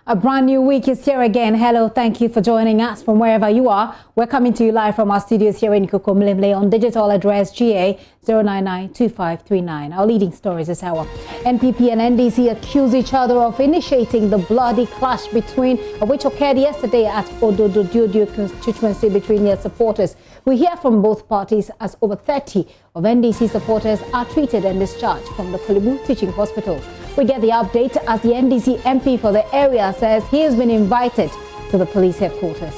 A brand new week is here again. Hello, thank you for joining us from wherever you are. We're coming to you live from our studios here in Kukumlimle on digital address GA 0992539. Our leading stories this hour. NPP and NDC accuse each other of initiating the bloody clash which occurred yesterday at Odododio constituency between their supporters. We hear from both parties as over 30 of NDC supporters are treated and discharged from the Kolibu Teaching Hospital. We get the update as the NDC MP for the area says he has been invited to the police headquarters.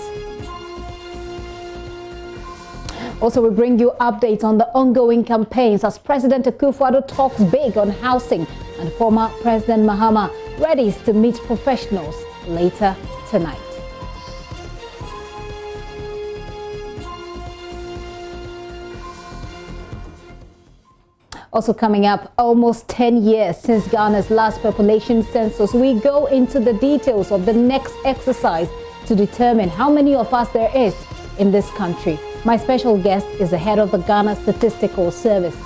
Also, we bring you updates on the ongoing campaigns as President Akufo-Addo talks big on housing and former President Mahama readies to meet professionals later tonight. Also coming up, almost 10 years since Ghana's last population census, we go into the details of the next exercise to determine how many of us there is in this country. My special guest is the head of the Ghana Statistical Service.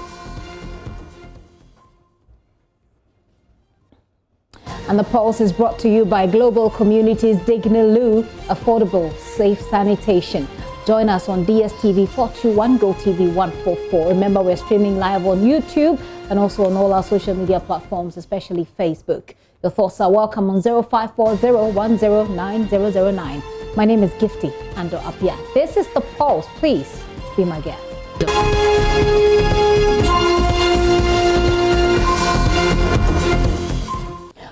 And the Pulse is brought to you by Global Communities Dignilu, affordable, safe sanitation. Join us on DSTV 421, GoTV 144. Remember, we're streaming live on YouTube and also on all our social media platforms, especially Facebook. Your thoughts are welcome on 0540109009. My name is Gifty Ando Apia. This is The Pulse. Please be my guest.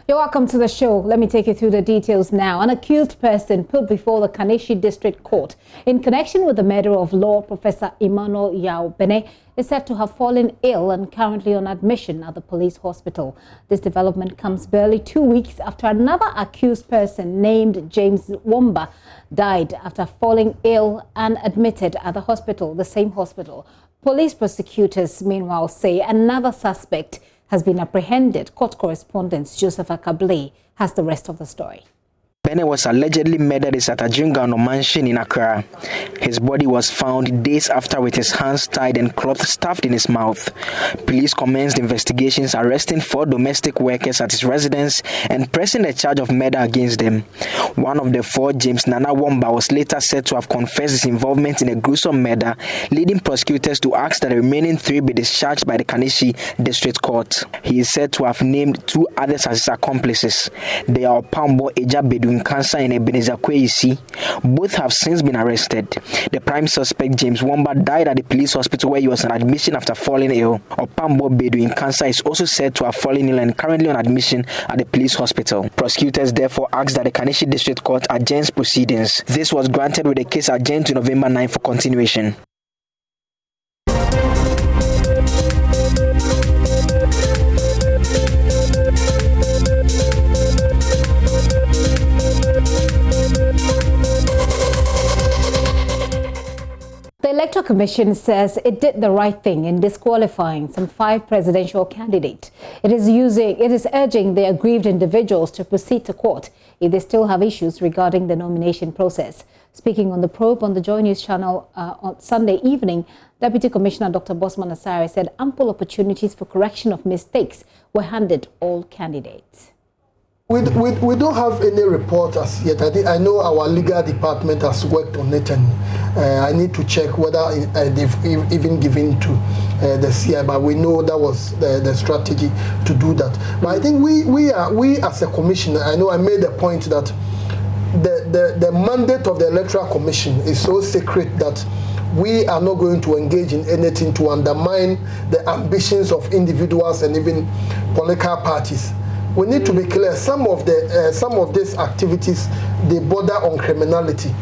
You're welcome to the show. Let me take you through the details now. An accused person put before the Kaneshie District Court in connection with the murder of law Professor Emmanuel Yao Bene is said to have fallen ill and currently on admission at the police hospital. This development comes barely 2 weeks after another accused person named James Womba died after falling ill and admitted at the hospital, the same hospital. Police prosecutors, meanwhile, say another suspect has been apprehended. Court correspondent Joseph Akable has the rest of the story. Bene was allegedly murdered at a Jingano mansion in Accra. His body was found days after with his hands tied and cloth stuffed in his mouth. Police commenced investigations, arresting 4 domestic workers at his residence and pressing a charge of murder against them. One of the 4, James Nana Womba, was later said to have confessed his involvement in a gruesome murder, leading prosecutors to ask that the remaining 3 be discharged by the Kaneshie District Court. He is said to have named 2 others as his accomplices. They are Pambo Ejabedu Cancer and Ebenezer Kwesi. Both have since been arrested. The prime suspect, James Womba, died at the police hospital where he was on admission after falling ill. Opambo Bedouin Cancer is also said to have fallen ill and currently on admission at the police hospital. Prosecutors therefore asked that the Kaneshie District Court adjourns proceedings. This was granted with the case adjourned to November 9 for continuation. The Electoral Commission says it did the right thing in disqualifying some 5 presidential candidates. It is urging the aggrieved individuals to proceed to court if they still have issues regarding the nomination process. Speaking on the probe on the JoyNews channel on Sunday evening, Deputy Commissioner Dr. Bosman Asare said ample opportunities for correction of mistakes were handed all candidates. We don't have any report as yet. I know our legal department has worked on it, and I need to check whether they've even given to the CI, but we know that was the strategy to do that. But I think we as a commission, I know I made the point that the mandate of the Electoral Commission is so sacred that we are not going to engage in anything to undermine the ambitions of individuals and even political parties. We need to be clear. Some of these activities, they border on criminality,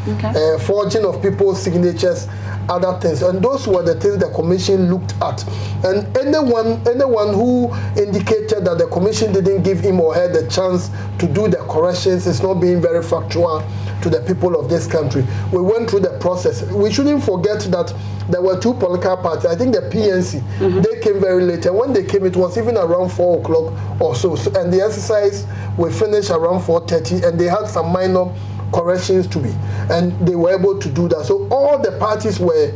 forging of people's signatures, other things, and those were the things the commission looked at. And anyone who indicated that the commission didn't give him or her the chance to do the corrections is not being very factual to the people of this country. We went through the process. We shouldn't forget that there were 2 political parties. I think the PNC, they came very late, and when they came, it was even around 4 o'clock or so. And the exercise we finished around 4:30, and they had some minor corrections to be, and they were able to do that. So all the parties were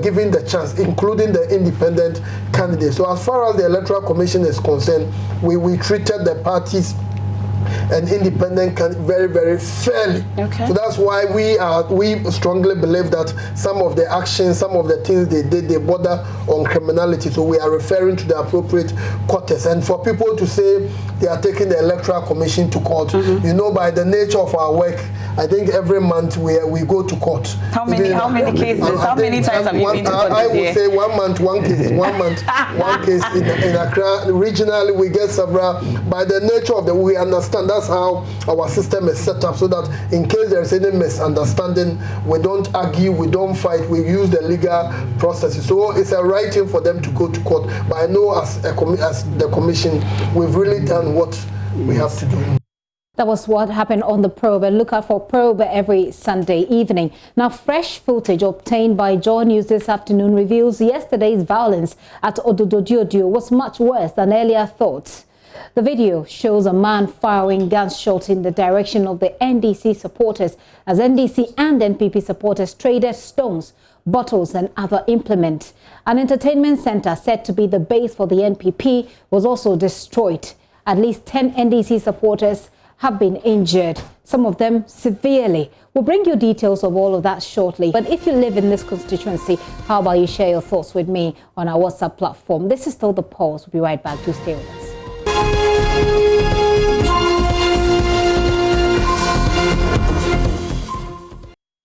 given the chance, including the independent candidates. So as far as the Electoral Commission is concerned, we treated the parties an independent candidate very, very fairly. Okay. So that's why we strongly believe that some of the actions, some of the things they did, they border on criminality. So we are referring to the appropriate quarters. And for people to say they are taking the Electoral Commission to court, you know, by the nature of our work, I think every month we go to court. How many cases? How many times have you been to court? I would say 1 month, one case. 1 month, one case in Accra. Regionally, we get several. By the nature of we understand that's how our system is set up, so that in case there is any misunderstanding, we don't argue, we don't fight, we use the legal processes. So it's a right thing for them to go to court. But I know as the commission, we've really done what we have to do. That was what happened on the probe. And look out for probe every Sunday evening. Now, fresh footage obtained by JoyNews this afternoon reveals yesterday's violence at Odododiodio was much worse than earlier thought. The video shows a man firing gunshots in the direction of the NDC supporters as NDC and NPP supporters traded stones, bottles and other implements. An entertainment center said to be the base for the NPP was also destroyed. At least 10 NDC supporters have been injured, some of them severely. We'll bring you details of all of that shortly. But if you live in this constituency, how about you share your thoughts with me on our WhatsApp platform? This is still The Pulse. We'll be right back. Do stay with us.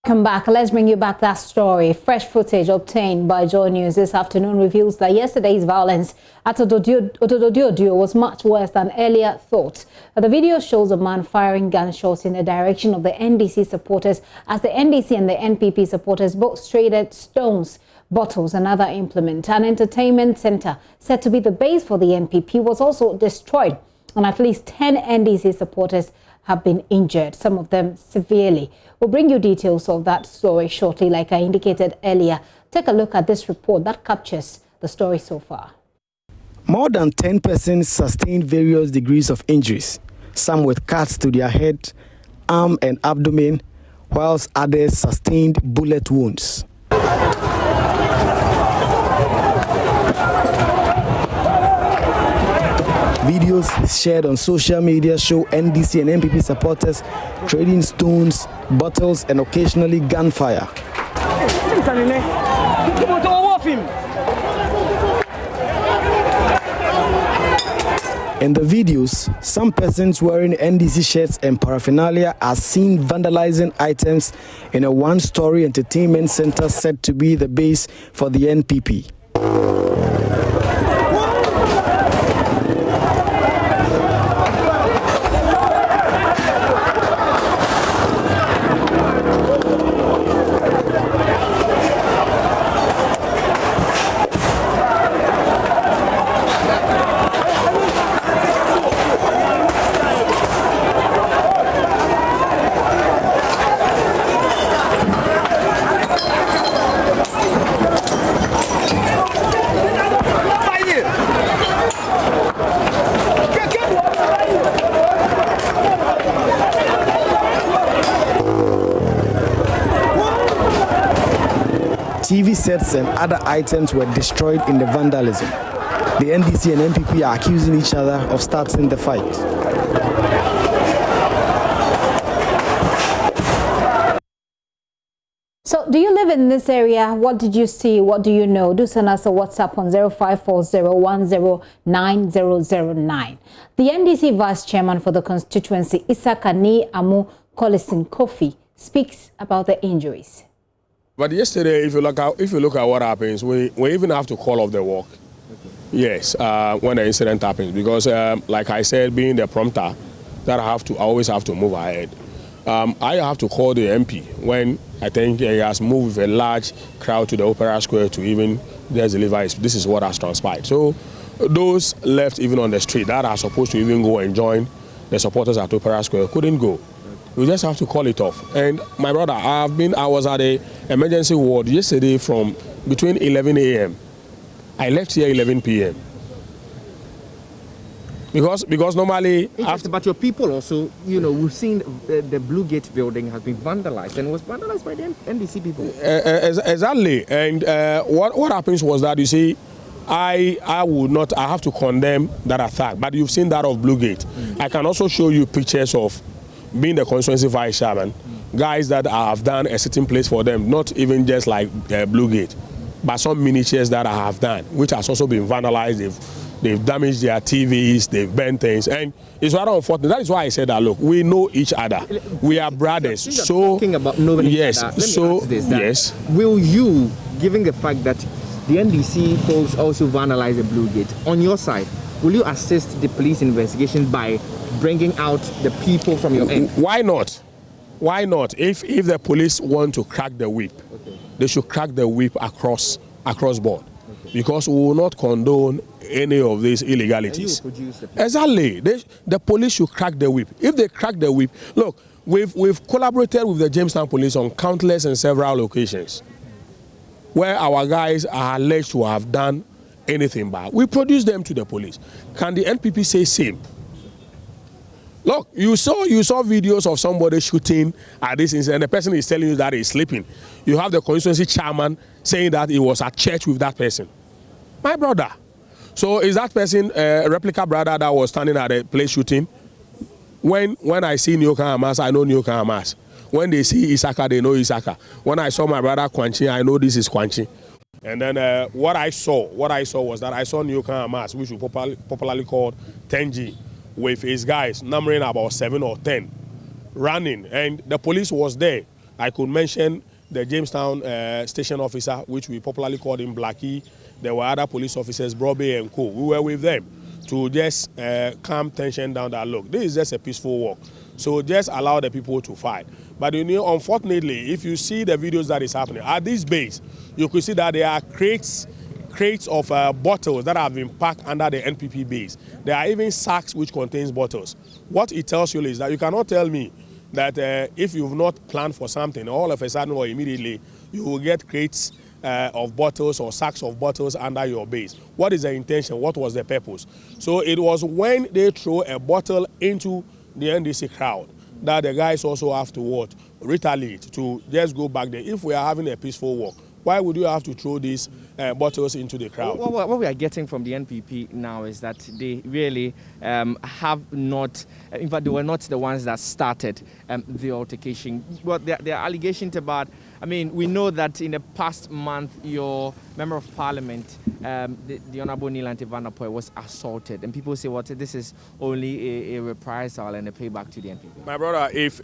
Welcome back. Let's bring you back that story. Fresh footage obtained by JoyNews this afternoon reveals that yesterday's violence at Odododiodio was much worse than earlier thought. The video shows a man firing gunshots in the direction of the NDC supporters as the NDC and the NPP supporters both traded stones, bottles and other implements. An entertainment center said to be the base for the NPP was also destroyed, and at least 10 NDC supporters have been injured, some of them severely. We'll bring you details of that story shortly, like I indicated earlier. Take a look at this report that captures the story so far. More than 10 persons sustained various degrees of injuries, some with cuts to their head, arm and abdomen, whilst others sustained bullet wounds. Videos shared on social media show NDC and NPP supporters trading stones, bottles, and occasionally gunfire. In the videos, some persons wearing NDC shirts and paraphernalia are seen vandalizing items in a one-story entertainment center said to be the base for the NPP. TV sets and other items were destroyed in the vandalism. The NDC and NPP are accusing each other of starting the fight. So, do you live in this area? What did you see? What do you know? Do send us a WhatsApp on 0540109009. The NDC Vice Chairman for the constituency, Isakani Amu Collison Kofi, speaks about the injuries. But yesterday, if you look at what happens, we even have to call off the work. Okay. Yes, when the incident happens, because like I said, being the prompter, that I always have to move ahead. I have to call the MP when I think he has moved with a large crowd to the Opera Square to even just deliver it. This is what has transpired. So those left even on the street that are supposed to even go and join the supporters at Opera Square couldn't go. We just have to call it off. And my brother, I was at an emergency ward yesterday from between 11 a.m. I left here 11 p.m. Because normally... But your people also, you know, we've seen the Blue Gate building has been vandalized, and it was vandalized by the NDC people. Exactly. And what happens was that, you see, I would not. I have to condemn that attack. But you've seen that of Bluegate. I can also show you pictures of being the constituency vice chairman, guys that have done a sitting place for them, not even just like Bluegate, but some miniatures that I have done, which has also been vandalized. They've damaged their TVs, they've burnt things, and it's rather unfortunate. That is why I said that, look, we know each other. We are brothers. So, talking about knowing yes, each other, so, yes. Will you, given the fact that the NDC folks also vandalize the Bluegate, on your side, will you assist the police investigation by bringing out the people from your end? Why not? Why not? If the police want to crack the whip, they should crack the whip across board, because we will not condone any of these illegalities. Exactly. The police should crack the whip. If they crack the whip, look, we've collaborated with the Jamestown police on countless and several occasions where our guys are alleged to have done anything bad. We produce them to the police. Can the NPP say same? Look, you saw videos of somebody shooting at this incident. The person is telling you that he's sleeping. You have the constituency chairman saying that he was at church with that person. My brother. So is that person a replica brother that was standing at a place shooting? When I see Nyoka Hamas, I know Nyoka Hamas. When they see Isaka, they know Isaka. When I saw my brother Kwanchi, I know this is Kwanchi. And then what I saw was that I saw Nyoka Hamas, which we popularly called 10G, with his guys, numbering about 7 or 10, running. And the police was there. I could mention the Jamestown station officer, which we popularly called him Blackie. There were other police officers, Brobe and co. We were with them to just calm tension down. That look, this is just a peaceful walk. So just allow the people to fight. But you know, unfortunately, if you see the videos that is happening at this base, you could see that there are crates of bottles that have been packed under the NPP base. There are even sacks which contains bottles. What it tells you is that you cannot tell me that if you've not planned for something, all of a sudden or immediately, you will get crates of bottles or sacks of bottles under your base. What is the intention? What was the purpose? So it was when they throw a bottle into the NDC crowd that the guys also have to retaliate, to just go back there. If we are having a peaceful walk, why would you have to throw these bottles into the crowd? What we are getting from the NPP now is that they really have not, in fact, they were not the ones that started the altercation. Well, there are allegations about, I mean, we know that in the past month, your member of parliament, the Honorable Nilante Vanderpoel, was assaulted. And people say, well, this is only a reprisal and a payback to the NPP. My brother, if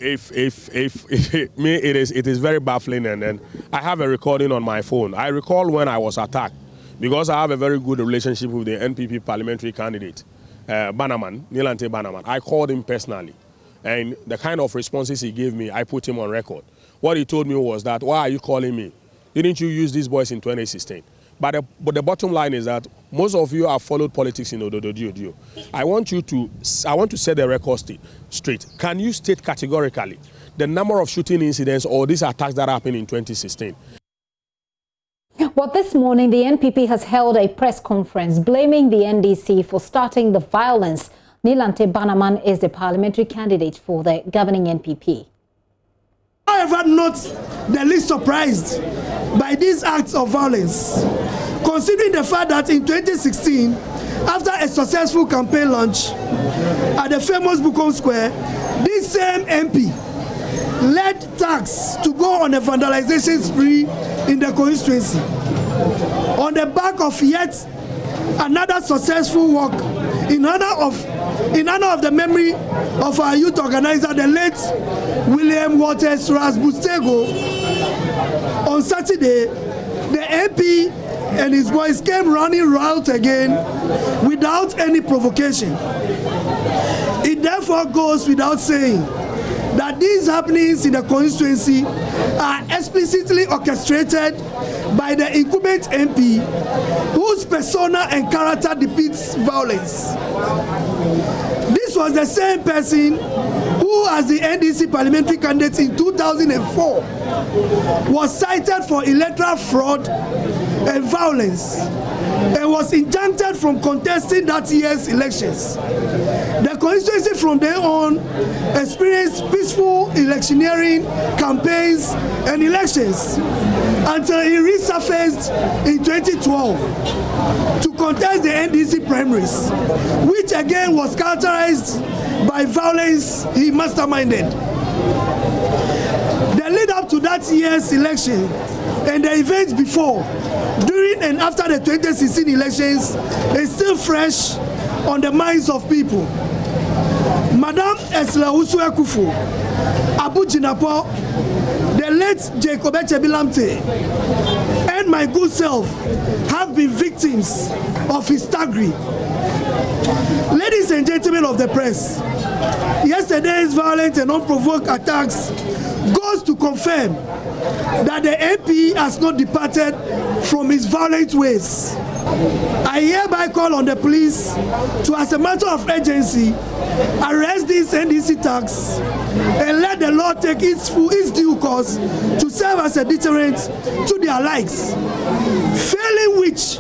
me, it is very baffling. And then I have a recording on my phone. I recall when I was attacked, because I have a very good relationship with the NPP parliamentary candidate, Bannerman, Nilante Bannerman. I called him personally. And the kind of responses he gave me, I put him on record. What he told me was that, why are you calling me? Didn't you use these boys in 2016? But the bottom line is that most of you have followed politics in Odododio. I want to set the record straight. Can you state categorically the number of shooting incidents or these attacks that happened in 2016? Well, this morning, the NPP has held a press conference blaming the NDC for starting the violence. Nilante Bannerman is the parliamentary candidate for the governing NPP. However, not the least surprised by these acts of violence, considering the fact that in 2016, after a successful campaign launch at the famous Bukom Square, this same MP led thugs to go on a vandalization spree in the constituency on the back of yet another successful walk in honor of the memory of our youth organizer, the late William Waters Rasbustego. On Saturday, the MP and his boys came running riot again without any provocation. It therefore goes without saying that these happenings in the constituency are explicitly orchestrated by the incumbent MP, whose persona and character depicts violence. This was the same person who, as the NDC parliamentary candidate in 2004, was cited for electoral fraud and violence and was injuncted from contesting that year's elections. The constituency from then on experienced peaceful electioneering campaigns and elections. until he resurfaced in 2012 to contest the NDC primaries, which again was characterized by violence he masterminded. The lead up to that year's election and the events before, during and after the 2016 elections is still fresh on the minds of people. Madam Esla Usue Kufu, Abu Jinapo, the late Jacob Echebilamte, and my good self have been victims of his thuggery. Ladies and gentlemen of the press, yesterday's violent and unprovoked attacks goes to confirm that the MP has not departed from his violent ways. I hereby call on the police to, as a matter of urgency, arrest these NDC thugs and let the law take its due course to serve as a deterrent to their likes. Failing which,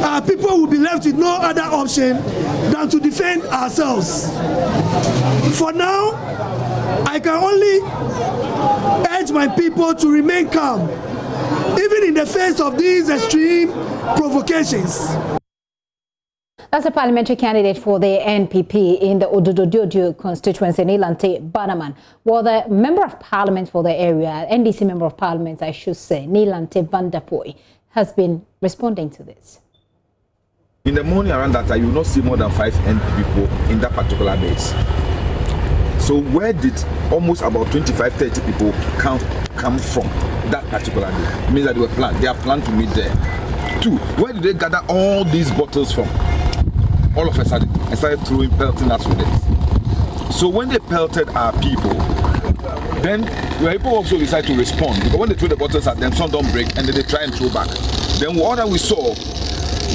our people will be left with no other option than to defend ourselves. For now, I can only urge my people to remain calm, even in the face of these extreme provocations. That's a parliamentary candidate for the NPP in the Ododo constituency, Nilante Banaman. Well, the member of parliament for the area, NDC member of parliament, I should say, Nilante Vandapoy, has been responding to this. In the morning around that time, you will not see more than 5 NPP people in that particular base. So where did almost about 25-30 people come from that particular day? It means that they are planned to meet there. 2, where did they gather all these bottles from? All of a sudden, I started pelting us with it. So when they pelted our people, then the people also decided to respond, because when they threw the bottles at them, some don't break, and then they try and throw back. Then what that we saw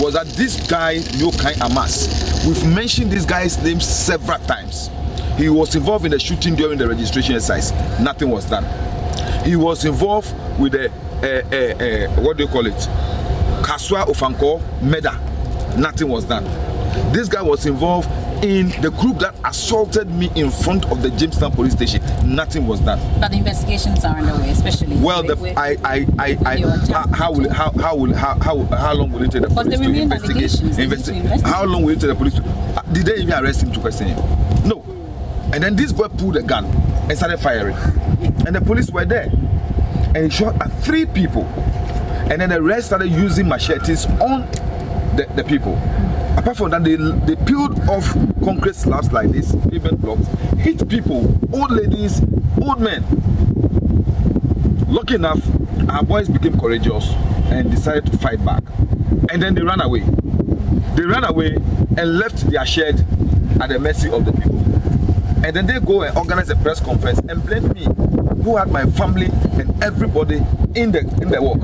was that this guy, Yokai Amas, we've mentioned this guy's name several times. He was involved in the shooting during the registration exercise. Nothing was done. He was involved with the what do you call it? Kaswa Ofanko murder. Nothing was done. This guy was involved in the group that assaulted me in front of the Jamestown police station. Nothing was done. But the investigations are underway, especially. Well, how long will it take the police to investigate? How long will it take the police to? Did they even arrest him to question him? No. And then this boy pulled a gun and started firing, and the police were there, and he shot at 3 people, and then the rest started using machetes on the people. Apart from that, they peeled off concrete slabs like this, pavement blocks, hit people, old ladies, old men. Lucky enough, our boys became courageous and decided to fight back. And then they ran away. They ran away and left their shed at the mercy of the people. And then they go and organize a press conference and blame me, who had my family and everybody in the walk.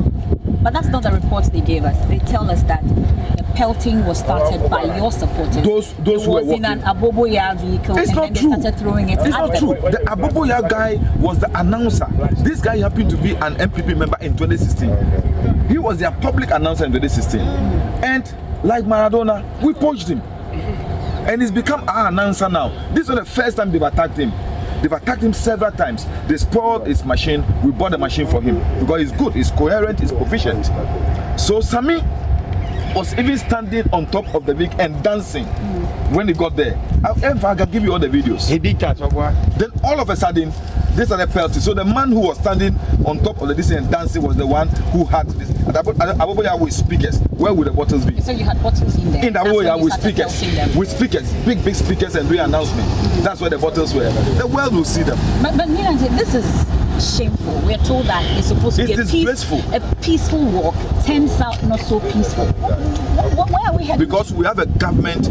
But that's not the report they gave us. They tell us that the pelting was started by your supporters. Those who were in an Aboboya vehicle, it's and not then true. They started throwing it. It's not true. The Aboboya guy was the announcer. This guy happened to be an MPP member in 2016. He was their public announcer in 2016. And like Maradona, we punched him. And he's become our announcer now. This is the first time they've attacked him. They've attacked him several times. They spoiled his machine. We bought the machine for him because he's good, he's coherent, he's proficient. So Sami was even standing on top of the vehicle and dancing when he got there. I can give you all the videos. He did catch up. Then all of a sudden, this are the pelting. So the man who was standing on top of the this and dancing was the one who had this. Aboboya with speakers. Where would the bottles be? So you had bottles in there? In the Aboboya with speakers. With speakers, big speakers and doing announcement. That's where the bottles were. The world will see them. But Nilante, this is shameful. We are told that it's supposed to be a peaceful walk. Turns out not so peaceful. Where are we heading? Because we have a government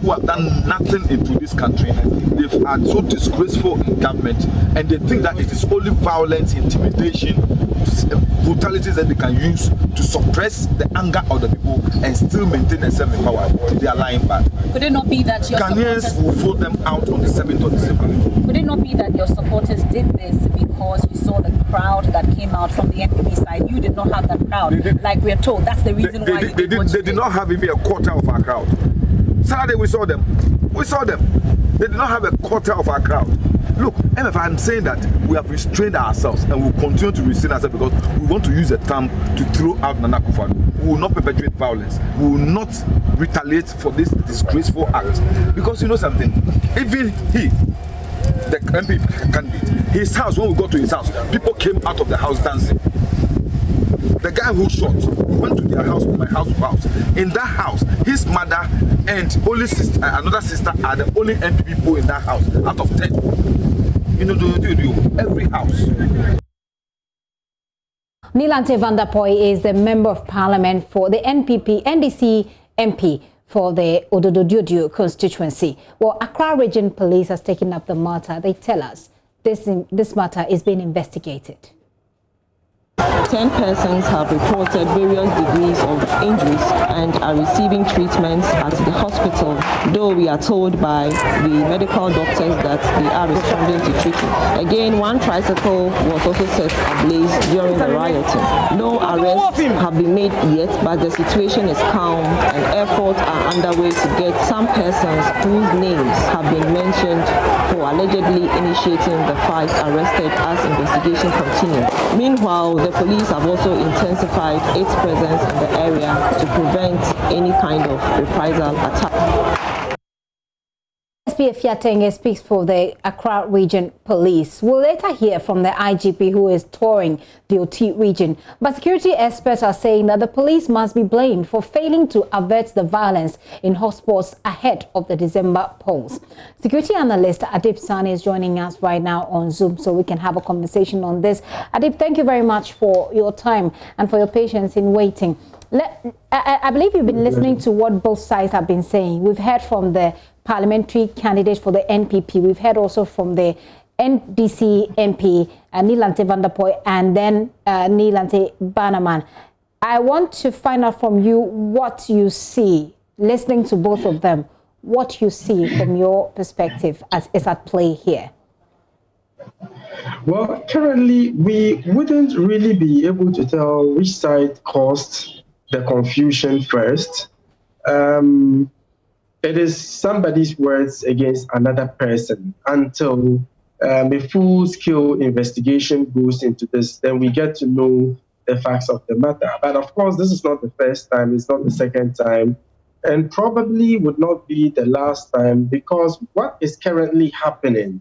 who have done nothing into this country. They've had so disgraceful government, and they think that it is only violence, intimidation, brutalities that they can use to suppress the anger of the people and still maintain themselves in power. They are lying back. Could it not be that your Ghanaians will vote them out on the 7th of December? Could it not be that your supporters did this because you saw the crowd that came out from the NPP side? You did not have that crowd, like we are told. That's the reason why they did not have even a quarter of our crowd. Saturday we saw them. We saw them. They did not have a quarter of our crowd. Look, MF, I'm saying that we have restrained ourselves and we'll continue to restrain ourselves because we want to use the term to throw out Nana Akufo-Addo. We will not perpetuate violence. We will not retaliate for this disgraceful act. Because you know something, even he, the MP candidate, his house, when we got to his house, people came out of the house dancing. The guy who shot, we went to their house, my house. In that house, his mother and only sister, another sister are the only MP people in that house out of 10. You know, every house. Nilante van der Poy is the Member of Parliament for the NDC MP for the Ododo-Diodio constituency. Well, Accra Region Police has taken up the matter. They tell us this matter is being investigated. 10 persons have reported various degrees of injuries and are receiving treatments at the hospital, though we are told by the medical doctors that they are responding to treatment. Again, one tricycle was also set ablaze during the rioting. No arrests have been made yet, but the situation is calm and efforts are underway to get some persons whose names have been mentioned for allegedly initiating the fight arrested as investigation continues. Meanwhile, the police have also intensified its presence in the area to prevent any kind of reprisal attack. SP Fiatenge speaks for the Accra Region Police. We'll later hear from the IGP who is touring the OT region. But security experts are saying that the police must be blamed for failing to avert the violence in hotspots ahead of the December polls. Security analyst Adib Sani is joining us right now on Zoom so we can have a conversation on this. Adib, thank you very much for your time and for your patience in waiting. I believe you've been listening to what both sides have been saying. We've heard from the parliamentary candidate for the NPP. We've heard also from the NDC MP, Nilante van der Poy, and then Nilante Bannerman. I want to find out from you what you see, listening to both of them, what you see from your perspective as is at play here. Well, currently, we wouldn't really be able to tell which side caused the confusion first. It is somebody's words against another person until a full-scale investigation goes into this. Then we get to know the facts of the matter. But of course, this is not the first time. It's not the second time. And probably would not be the last time because what is currently happening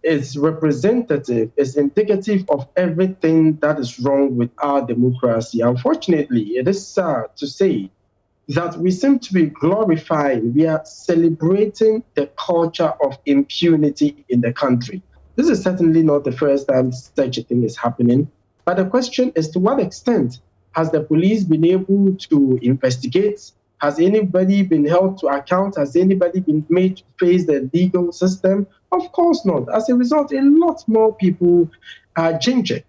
is representative, is indicative of everything that is wrong with our democracy. Unfortunately, it is sad to say that we seem to be glorifying, we are celebrating the culture of impunity in the country. This is certainly not the first time such a thing is happening. But the question is, to what extent has the police been able to investigate? Has anybody been held to account? Has anybody been made to face the legal system? Of course not. As a result, a lot more people are ginger.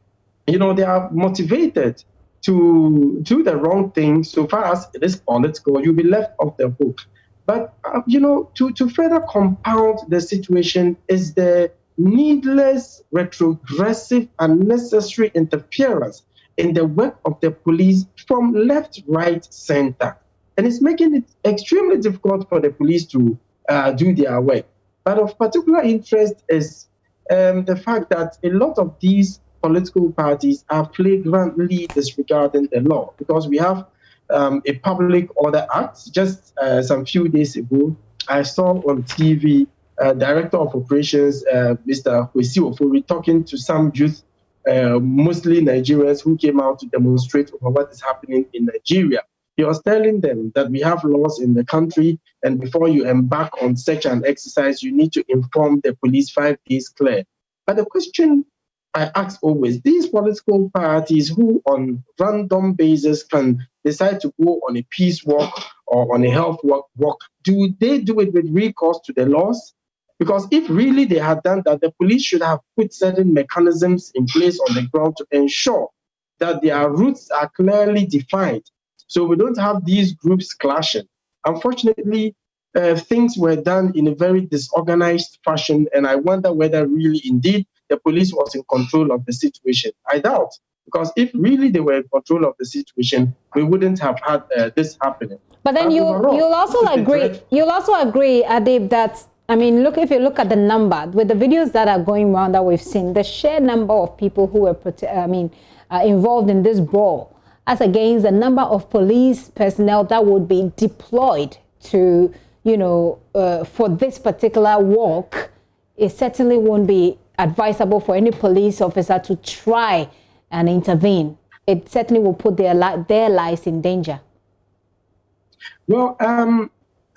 You know, they are motivated to do the wrong thing. So far as it is political, you'll be left off the hook. But, you know, to further compound the situation is the needless, retrogressive, unnecessary interference in the work of the police from left, right, center. And it's making it extremely difficult for the police to do their work. But of particular interest is the fact that a lot of these political parties are flagrantly disregarding the law, because we have a Public Order Act. Just some few days ago, I saw on TV Director of Operations, Mr. Kwesi Ofori, talking to some youth, mostly Nigerians, who came out to demonstrate over what is happening in Nigeria. He was telling them that we have laws in the country, and before you embark on such an exercise, you need to inform the police 5 days clear. But the question I ask always, these political parties who on random basis can decide to go on a peace walk or on a health walk, do they do it with recourse to the laws? Because if really they had done that, the police should have put certain mechanisms in place on the ground to ensure that their routes are clearly defined, so we don't have these groups clashing. Unfortunately, things were done in a very disorganized fashion, and I wonder whether really indeed the police was in control of the situation. I doubt, because if really they were in control of the situation, we wouldn't have had this happening. But then you'll also agree, Adib, that I mean, look, if you look at the number, with the videos that are going around that we've seen, the sheer number of people who were, involved in this brawl, as against the number of police personnel that would be deployed to, for this particular walk, it certainly won't be advisable for any police officer to try and intervene. It certainly will put their lives in danger. Well,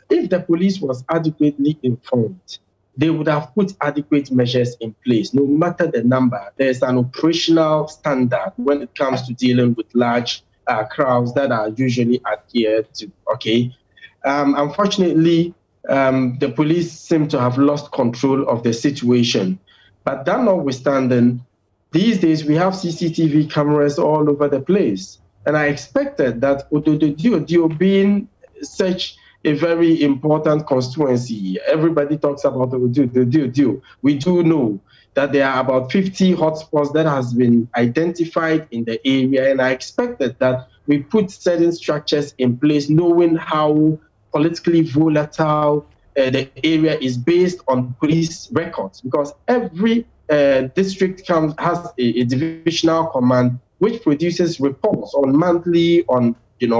if the police was adequately informed, they would have put adequate measures in place. No matter the number, there's an operational standard when it comes to dealing with large crowds that are usually adhered to. Okay, unfortunately, the police seem to have lost control of the situation. But that notwithstanding, these days we have CCTV cameras all over the place, and I expected that Ododio being such a very important constituency. Everybody talks about the. We do know that there are about 50 hotspots that has been identified in the area, and I expected that we put certain structures in place, knowing how politically volatile the area is based on police records, because every district has a divisional command which produces reports on monthly, on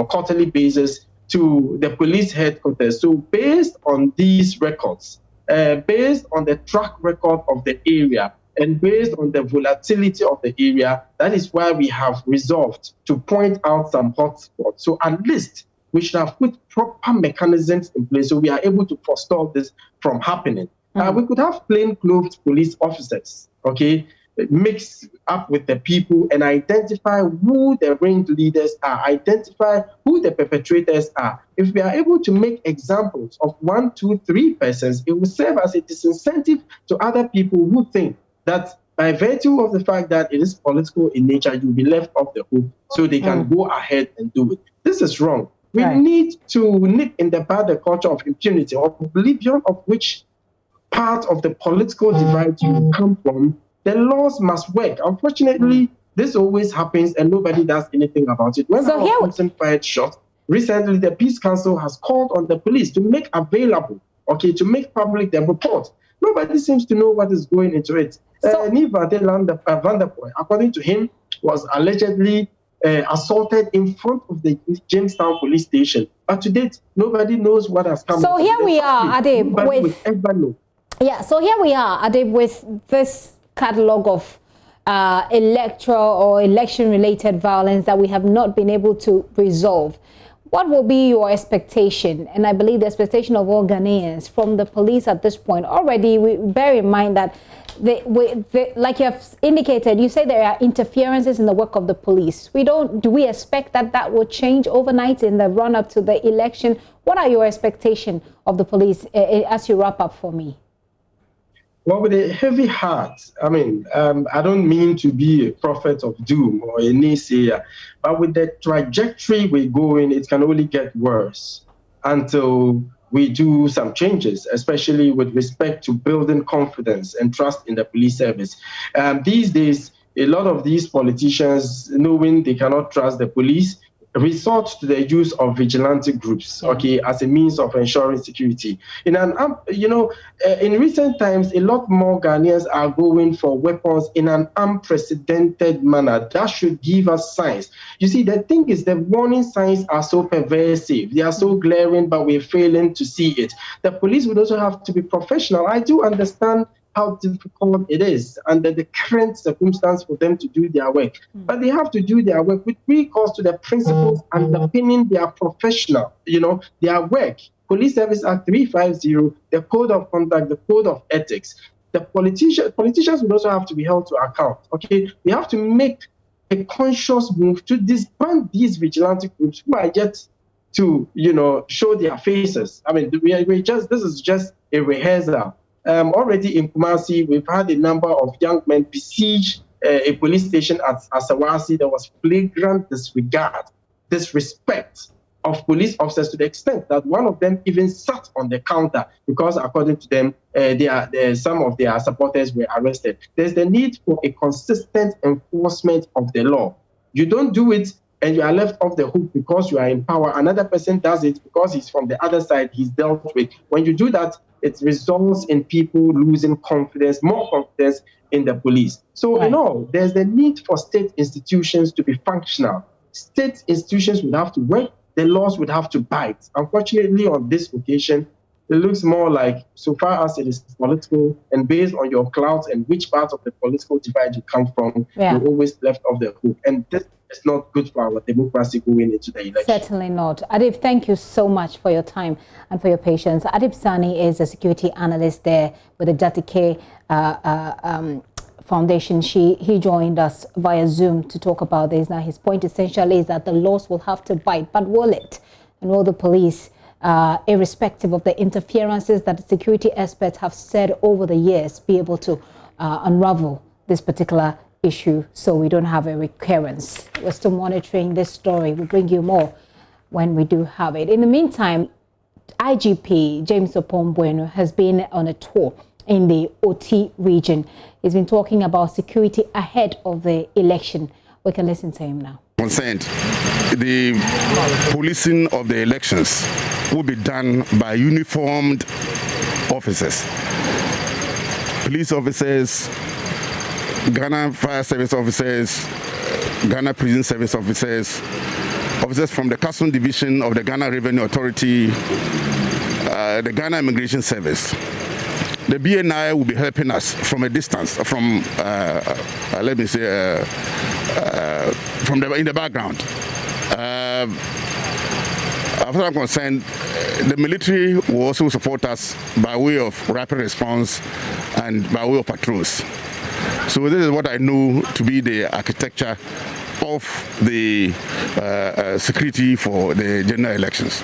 quarterly basis to the police headquarters. So based on these records, based on the track record of the area, and based on the volatility of the area, that is why we have resolved to point out some hotspots. So at least we should have put proper mechanisms in place so we are able to forestall this from happening. We could have plainclothes police officers, okay, mix up with the people and identify who the ringleaders are, identify who the perpetrators are. If we are able to make examples of 1, 2, 3 persons, it will serve as a disincentive to other people who think that by virtue of the fact that it is political in nature, you'll be left off the hook so they can go ahead and do it. This is wrong. We need to nip in the bud the culture of impunity, or oblivion of which part of the political divide you come from. The laws must work. Unfortunately, this always happens and nobody does anything about it. When our person fired shots, recently the Peace Council has called on the police to make available, to make public the report. Nobody seems to know what is going into it. Niva Vanderpoel, according to him, was allegedly assaulted in front of the Jamestown police station. But to date, nobody knows what has come. So here we are, Adib, with this catalogue of electoral or election-related violence that we have not been able to resolve. What will be your expectation, and I believe the expectation of all Ghanaians, from the police at this point? Already, we bear in mind that, like you have indicated, you say there are interferences in the work of the police. Do we expect that will change overnight in the run-up to the election? What are your expectations of the police as you wrap up for me? Well, with a heavy heart, I don't mean to be a prophet of doom or a naysayer, but with the trajectory we're going, it can only get worse until we do some changes, especially with respect to building confidence and trust in the police service. These days, a lot of these politicians, knowing they cannot trust the police, resort to the use of vigilante groups, as a means of ensuring security. In recent times, a lot more Ghanaians are going for weapons in an unprecedented manner. That should give us signs. You see, the thing is, the warning signs are so pervasive. They are so glaring, but we're failing to see it. The police would also have to be professional. I do understand how difficult it is under the current circumstance for them to do their work. But they have to do their work with recourse to the principles underpinning their professional, their work. Police Service Act 350, the Code of Conduct, the Code of Ethics. The politicians would also have to be held to account. We have to make a conscious move to disband these vigilante groups who are yet to, show their faces. This is just a rehearsal. Already in Kumasi, we've had a number of young men besiege a police station at Asawasi. There was flagrant disrespect of police officers to the extent that one of them even sat on the counter because, according to them, some of their supporters were arrested. There's the need for a consistent enforcement of the law. You don't do it and you are left off the hook because you are in power. Another person does it because he's from the other side, he's dealt with. When you do that, it results in people losing confidence, more confidence in the police. So, Right. in all, there's the need for state institutions to be functional. State institutions would have to work, the laws would have to bite. Unfortunately, on this occasion, it looks more like, so far as it is political and based on your clout and which part of the political divide you come from, you're always left off the hook. And this is not good for our democracy going into the election. Certainly not. Adib, thank you so much for your time and for your patience. Adib Sani is a security analyst there with the Jatike Foundation. He joined us via Zoom to talk about this. Now, his point essentially is that the laws will have to bite, but will it? And will the police, irrespective of the interferences that the security experts have said over the years, be able to unravel this particular issue so we don't have a recurrence? We're still monitoring this story. We'll bring you more when we do have it. In the meantime, IGP James Opombwenu has been on a tour in the OT region. He's been talking about security ahead of the election. We can listen to him now. Concerned, the policing of the elections will be done by uniformed officers, police officers, Ghana Fire Service officers, Ghana Prison Service officers, officers from the Custom Division of the Ghana Revenue Authority, the Ghana Immigration Service. The BNI will be helping us from a distance, from let me say, from in the background. As far as I'm concerned, the military will also support us by way of rapid response and by way of patrols. So this is what I know to be the architecture of the security for the general elections.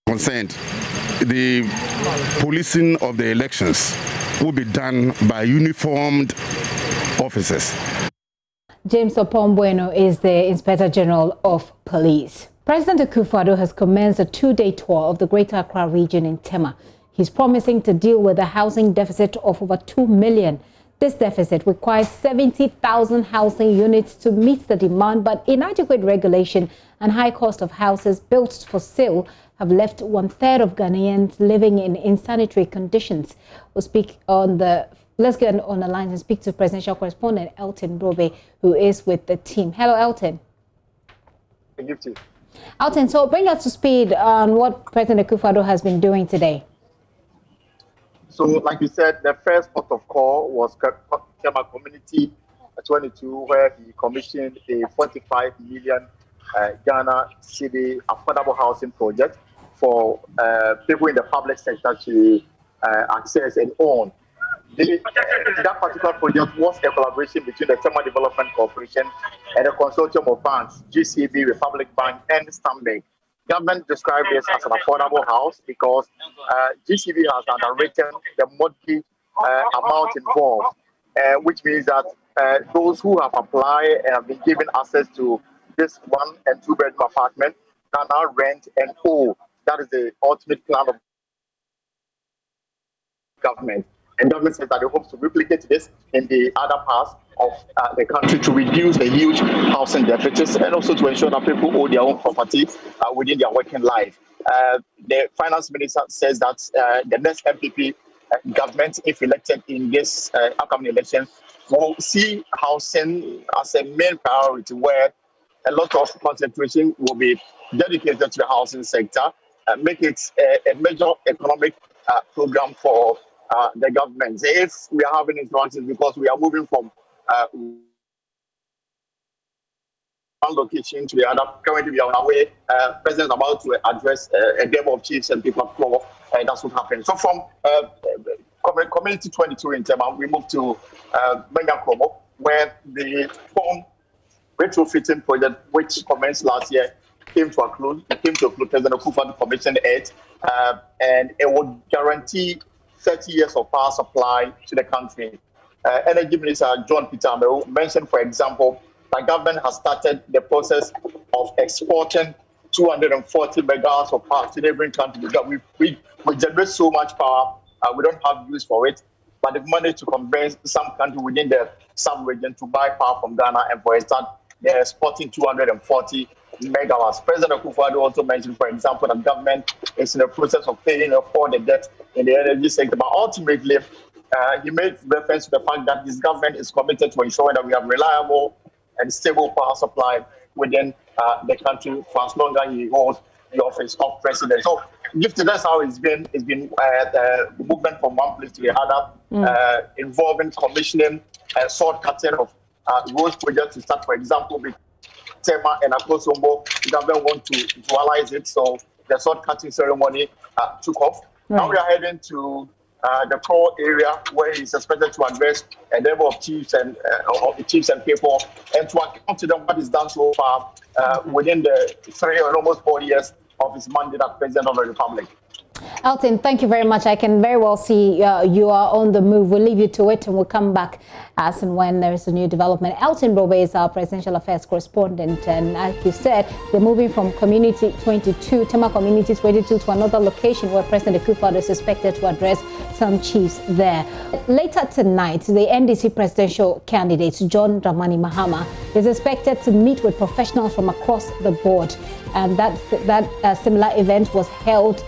Concerned, the policing of the elections will be done by uniformed officers. James Opombwenu is the Inspector General of Police. President Akufo-Addo has commenced a 2-day tour of the Greater Accra region in Tema. He's promising to deal with a housing deficit of over 2 million. This deficit requires 70,000 housing units to meet the demand, but inadequate regulation and high cost of houses built for sale have left 1/3 of Ghanaians living in insanitary conditions. We'll speak on the Let's get on the line and speak to presidential correspondent Elton Brobe, who is with the team. Hello, Elton. Thank you. Elton, so bring us to speed on what President Akufo-Addo has been doing today. So, like you said, the first port of call was Kema Community 22, where he commissioned a 45 million Ghana city affordable housing project for people in the public sector to access and own. That particular project was a collaboration between the Tema Development Corporation and a consortium of banks, GCB, Republic Bank, and Stanbic. Government described this as an affordable house because GCB has underwritten the mortgage amount involved, which means that those who have applied and have been given access to this 1- and 2-bedroom apartment can now rent and own. That is the ultimate plan of government. And government says that they hope to replicate this in the other parts of the country to reduce the huge housing deficits and also to ensure that people own their own property within their working life. The finance minister says that the next MPP government, if elected in this upcoming election, will see housing as a main priority, where a lot of concentration will be dedicated to the housing sector, make it a major economic program for the government. If we are having interactions because we are moving from one location to the other, currently we are on our way. President is about to address a demo of chiefs and people of floor, and that's what happened. So from Community 22 in Tema, we moved to Benga Kromo, where the phone retrofitting project, which commenced last year, came to a close. President Akufo-Addo commissioned it, and it would guarantee 30 years of power supply to the country. Energy Minister John Peter Ameru mentioned, for example, that government has started the process of exporting 240 megawatts of power to neighboring countries. We generate so much power, we don't have use for it, but they've managed to convince some country within the sub-region to buy power from Ghana, and for instance, they're exporting 240 megawatts. President Akufo-Addo also mentioned, for example, that government is in the process of paying off all the debt in the energy sector. But ultimately, he made reference to the fact that this government is committed to ensuring that we have reliable and stable power supply within the country for as long as he holds the office of president. So, that's how it's been. It's been movement from one place to the other, involving commissioning and sword cutting of road projects to start, for example, with Tema and Akosombo. The government want to visualize it, so the sword cutting ceremony took off. Right. Now we are heading to the core area where he's expected to address a number of chiefs and people, and to account to them what is done so far within the 3 or almost 4 years of his mandate as president of the republic. Elton, thank you very much. I can very well see you are on the move. We'll leave you to it and we'll come back as and when there is a new development. Elton Robe is our presidential affairs correspondent, and like you said, they're moving from Community 22, Tema Community 22, to another location where President Akufo-Addo is expected to address some chiefs there. Later tonight, the NDC presidential candidate, John Dramani Mahama, is expected to meet with professionals from across the board. And that similar event was held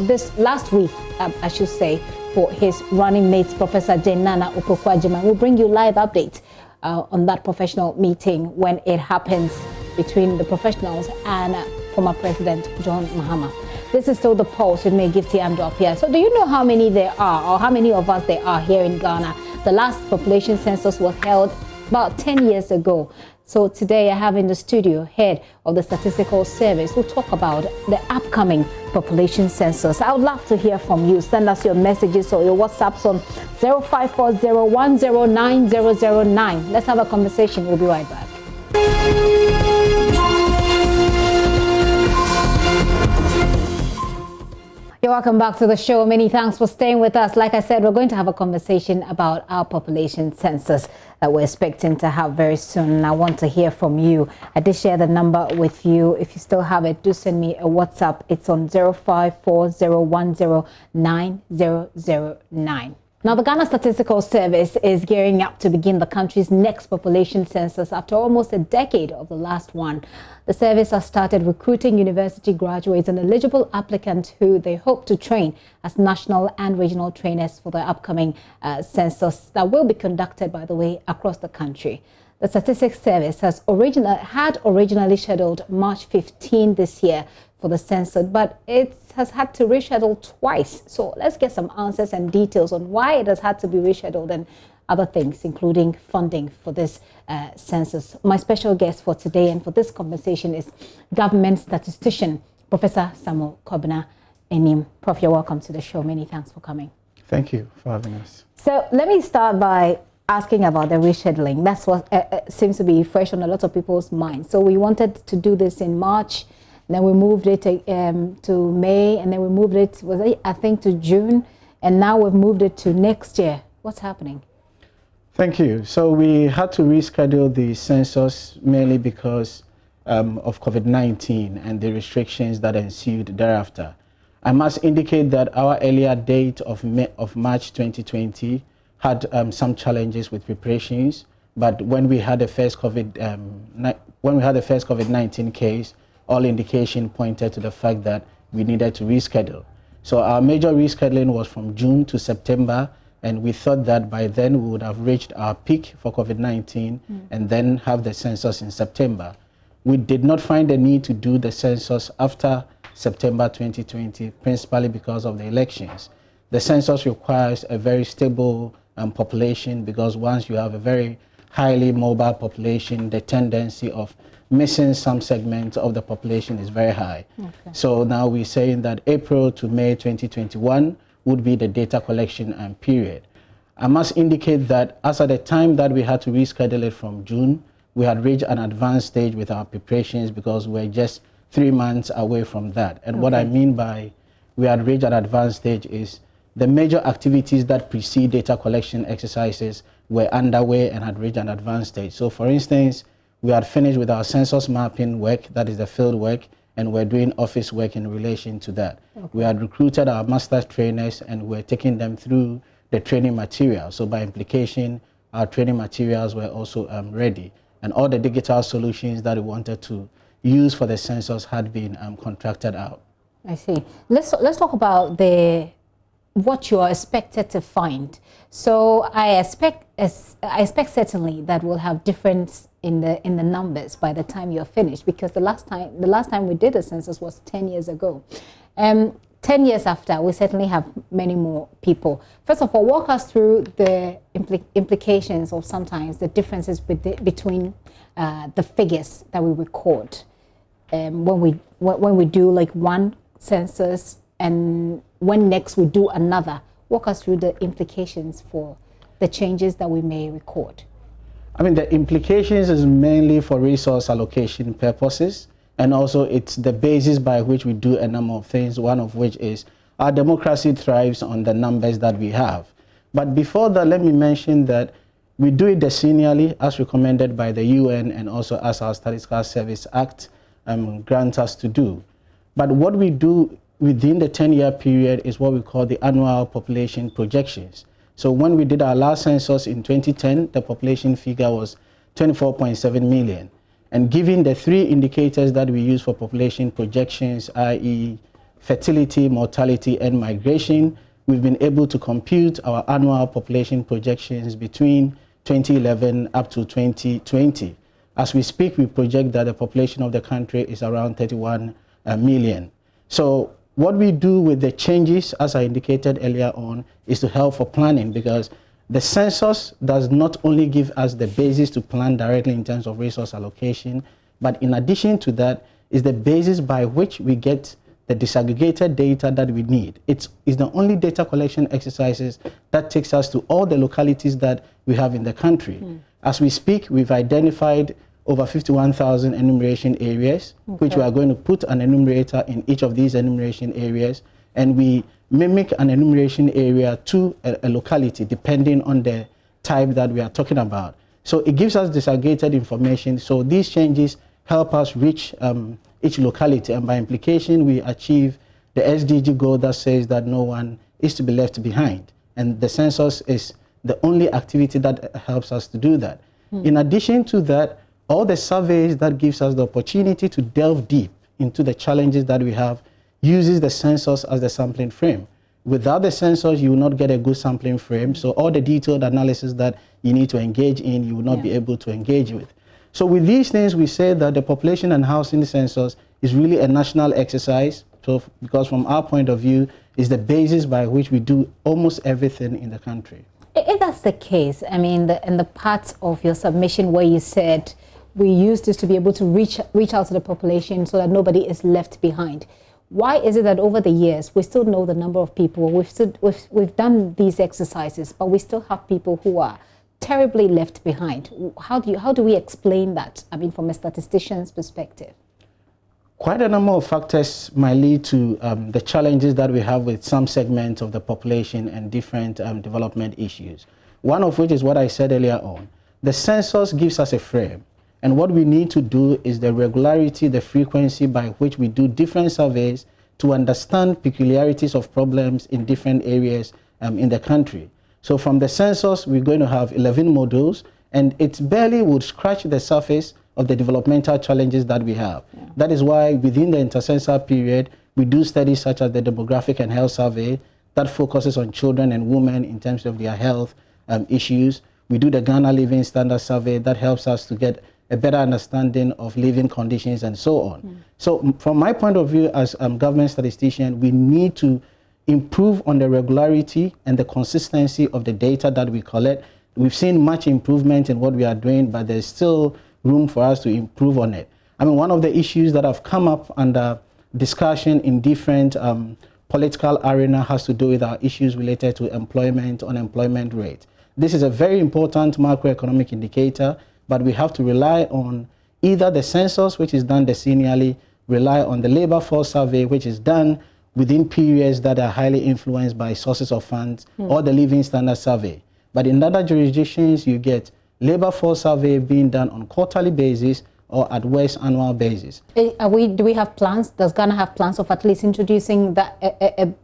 this last week, I should say, for his running mates, Professor Jane Nana Opoku-Agyeman. We'll bring you live updates on that professional meeting when it happens between the professionals and former President John Mahama. This is still the Pulse with me, Gifty Amdo-Apia. So do you know how many there are, or how many of us there are here in Ghana? The last population census was held about 10 years ago. So today I have in the studio head of the Statistical Service. We'll talk about the upcoming population census. I would love to hear from you. Send us your messages or your WhatsApps on 0540109009. Let's have a conversation. We'll be right back. You're welcome back to the show. Many thanks for staying with us. Like I said, we're going to have a conversation about our population census that we're expecting to have very soon. And I want to hear from you. I did share the number with you. If you still have it, do send me a WhatsApp. It's on 0540109009. Now, the Ghana Statistical Service is gearing up to begin the country's next population census after almost a decade of the last one. The service has started recruiting university graduates and eligible applicants who they hope to train as national and regional trainers for the upcoming census that will be conducted, by the way, across the country. The Statistics Service had originally scheduled March 15 this year for the census, but it has had to reschedule twice. So let's get some answers and details on why it has had to be rescheduled and other things, including funding for this census. My special guest for today and for this conversation is government statistician, Professor Samuel Kobina Enim. Prof, you're welcome to the show. Many thanks for coming. Thank you for having us. So let me start by asking about the rescheduling. That's what seems to be fresh on a lot of people's minds. So we wanted to do this in March, then we moved it to May, and then we moved it, I think, to June, and now we've moved it to next year. What's happening? Thank you. So we had to reschedule the census mainly because of COVID-19 and the restrictions that ensued thereafter. I must indicate that our earlier date of March 2020 had some challenges with preparations, but when we had the first COVID-19 case, all indication pointed to the fact that we needed to reschedule. So our major rescheduling was from June to September, and we thought that by then we would have reached our peak for COVID-19 and then have the census in September. We did not find the need to do the census after September 2020, principally because of the elections. The census requires a very stable population, because once you have a very highly mobile population, the tendency of missing some segments of the population is very high. Okay. So now we're saying that April to May 2021 would be the data collection period. I must indicate that as at the time that we had to reschedule it from June, we had reached an advanced stage with our preparations because we're just 3 months away from that. And what I mean by we had reached an advanced stage is the major activities that precede data collection exercises were underway and had reached an advanced stage. So for instance, we had finished with our census mapping work, that is the field work, and we're doing office work in relation to that. Okay. We had recruited our master's trainers and we're taking them through the training material. So by implication, our training materials were also ready. And all the digital solutions that we wanted to used for the census had been contracted out. I see. Let's talk about what you are expected to find. So I expect certainly that we'll have difference in the numbers by the time you're finished, because the last time we did a census was 10 years ago. 10 years after, we certainly have many more people. First of all, walk us through the implications or sometimes the differences between the figures that we record when we do like one census and when next we do another. Walk us through the implications for the changes that we may record. I mean, the implications is mainly for resource allocation purposes, and also it's the basis by which we do a number of things, one of which is our democracy thrives on the numbers that we have. But before that, let me mention that we do it decennially as recommended by the UN and also as our Statistical Service Act grants us to do. But what we do within the 10-year period is what we call the annual population projections. So when we did our last census in 2010, the population figure was 24.7 million. And given the three indicators that we use for population projections, i.e. fertility, mortality, and migration, we've been able to compute our annual population projections between 2011 up to 2020. As we speak, we project that the population of the country is around 31 million. So what we do with the changes, as I indicated earlier on, is to help for planning, because the census does not only give us the basis to plan directly in terms of resource allocation, but in addition to that is the basis by which we get the disaggregated data that we need. It's the only data collection exercises that takes us to all the localities that we have in the country. As we speak, we've identified over 51,000 enumeration areas, which we are going to put an enumerator in each of these enumeration areas, and we mimic an enumeration area to a locality depending on the type that we are talking about. So it gives us disaggregated information. So these changes help us reach each locality, and by implication, we achieve the SDG goal that says that no one is to be left behind. And the census is the only activity that helps us to do that. In addition to that, all the surveys that gives us the opportunity to delve deep into the challenges that we have uses the census as the sampling frame. Without the census, you will not get a good sampling frame. So all the detailed analysis that you need to engage in, you will not be able to engage with. So with these things, we say that the population and housing census is really a national exercise. So because from our point of view, is the basis by which we do almost everything in the country. If that's the case, I mean, in the parts of your submission where you said we use this to be able to reach out to the population so that nobody is left behind, why is it that over the years we still know the number of people, we've done these exercises, but we still have people who are terribly left behind? How do we explain that? I mean, from a statistician's perspective. Quite a number of factors might lead to the challenges that we have with some segments of the population and different development issues. One of which is what I said earlier on. The census gives us a frame. And what we need to do is the regularity, the frequency by which we do different surveys to understand peculiarities of problems in different areas in the country. So from the census, we're going to have 11 modules, and it barely would scratch the surface of the developmental challenges that we have. That is why within the intercensal period, we do studies such as the demographic and health survey that focuses on children and women in terms of their health issues. We do the Ghana Living Standard Survey that helps us to get a better understanding of living conditions and so on. So from my point of view as government statistician, we need to improve on the regularity and the consistency of the data that we collect. We've seen much improvement in what we are doing, but there's still room for us to improve on it. I mean, one of the issues that have come up under discussion in different political arena has to do with our issues related to employment, unemployment rate. This is a very important macroeconomic indicator, but we have to rely on either the census, which is done decennially, rely on the labor force survey, which is done within periods that are highly influenced by sources of funds, or the living standard survey. But in other jurisdictions, you get labor force survey being done on quarterly basis or at worst annual basis. Do we have plans? Does Ghana have plans of at least introducing that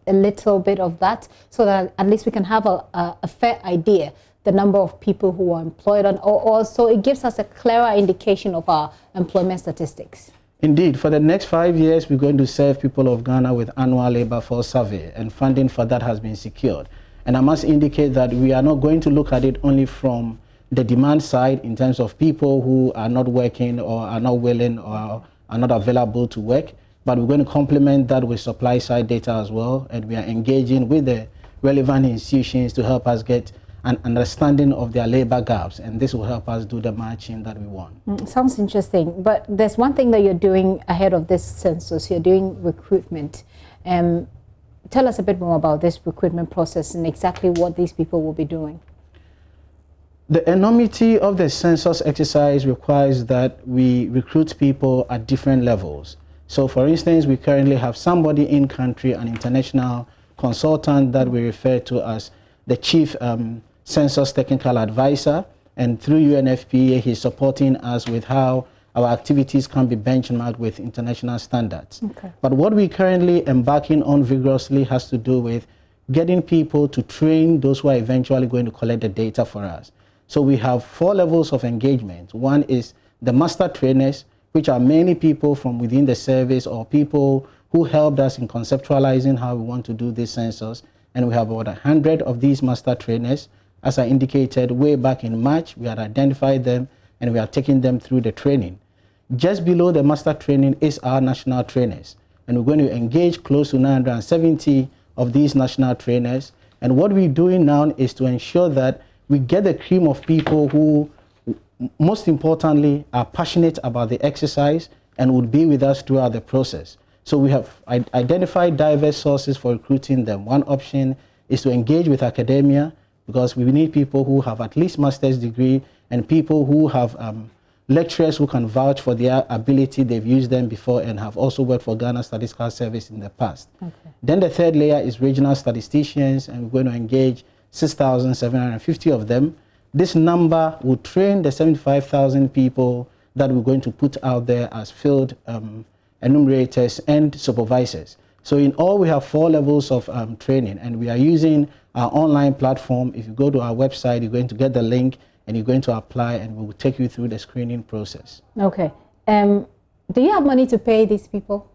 a little bit of that, so that at least we can have a fair idea the number of people who are employed, or so it gives us a clearer indication of our employment statistics? Indeed, for the next 5 years, we're going to serve people of Ghana with annual labor force survey, and funding for that has been secured. And I must indicate that we are not going to look at it only from the demand side in terms of people who are not working or are not willing or are not available to work, but we're going to complement that with supply side data as well, and we are engaging with the relevant institutions to help us get an understanding of their labor gaps, and this will help us do the matching that we want. Sounds interesting, but there's one thing that you're doing ahead of this census. You're doing recruitment. Tell us a bit more about this recruitment process and exactly what these people will be doing. The enormity of the census exercise requires that we recruit people at different levels. So for instance, we currently have somebody in country, an international consultant that we refer to as the chief census technical advisor, and through UNFPA, he's supporting us with how our activities can be benchmarked with international standards. Okay. But what we're currently embarking on vigorously has to do with getting people to train those who are eventually going to collect the data for us. So we have 4 levels of engagement. One is the master trainers, which are mainly people from within the service or people who helped us in conceptualizing how we want to do this census. And we have about 100 of these master trainers. As I indicated way back in March, we had identified them and we are taking them through the training. Just below the master training is our national trainers. And we're going to engage close to 970 of these national trainers. And what we're doing now is to ensure that we get the cream of people who, most importantly, are passionate about the exercise and would be with us throughout the process. So we have identified diverse sources for recruiting them. One option is to engage with academia, because we need people who have at least master's degree and people who have lecturers who can vouch for their ability. They've used them before and have also worked for Ghana Statistical Service in the past. Okay. Then the third layer is regional statisticians, and we're going to engage 6,750 of them. This number will train the 75,000 people that we're going to put out there as field enumerators and supervisors. So in all, we have 4 levels of training, and we are using our online platform. If you go to our website, you're going to get the link and you're going to apply, and we will take you through the screening process. Okay. Do you have money to pay these people?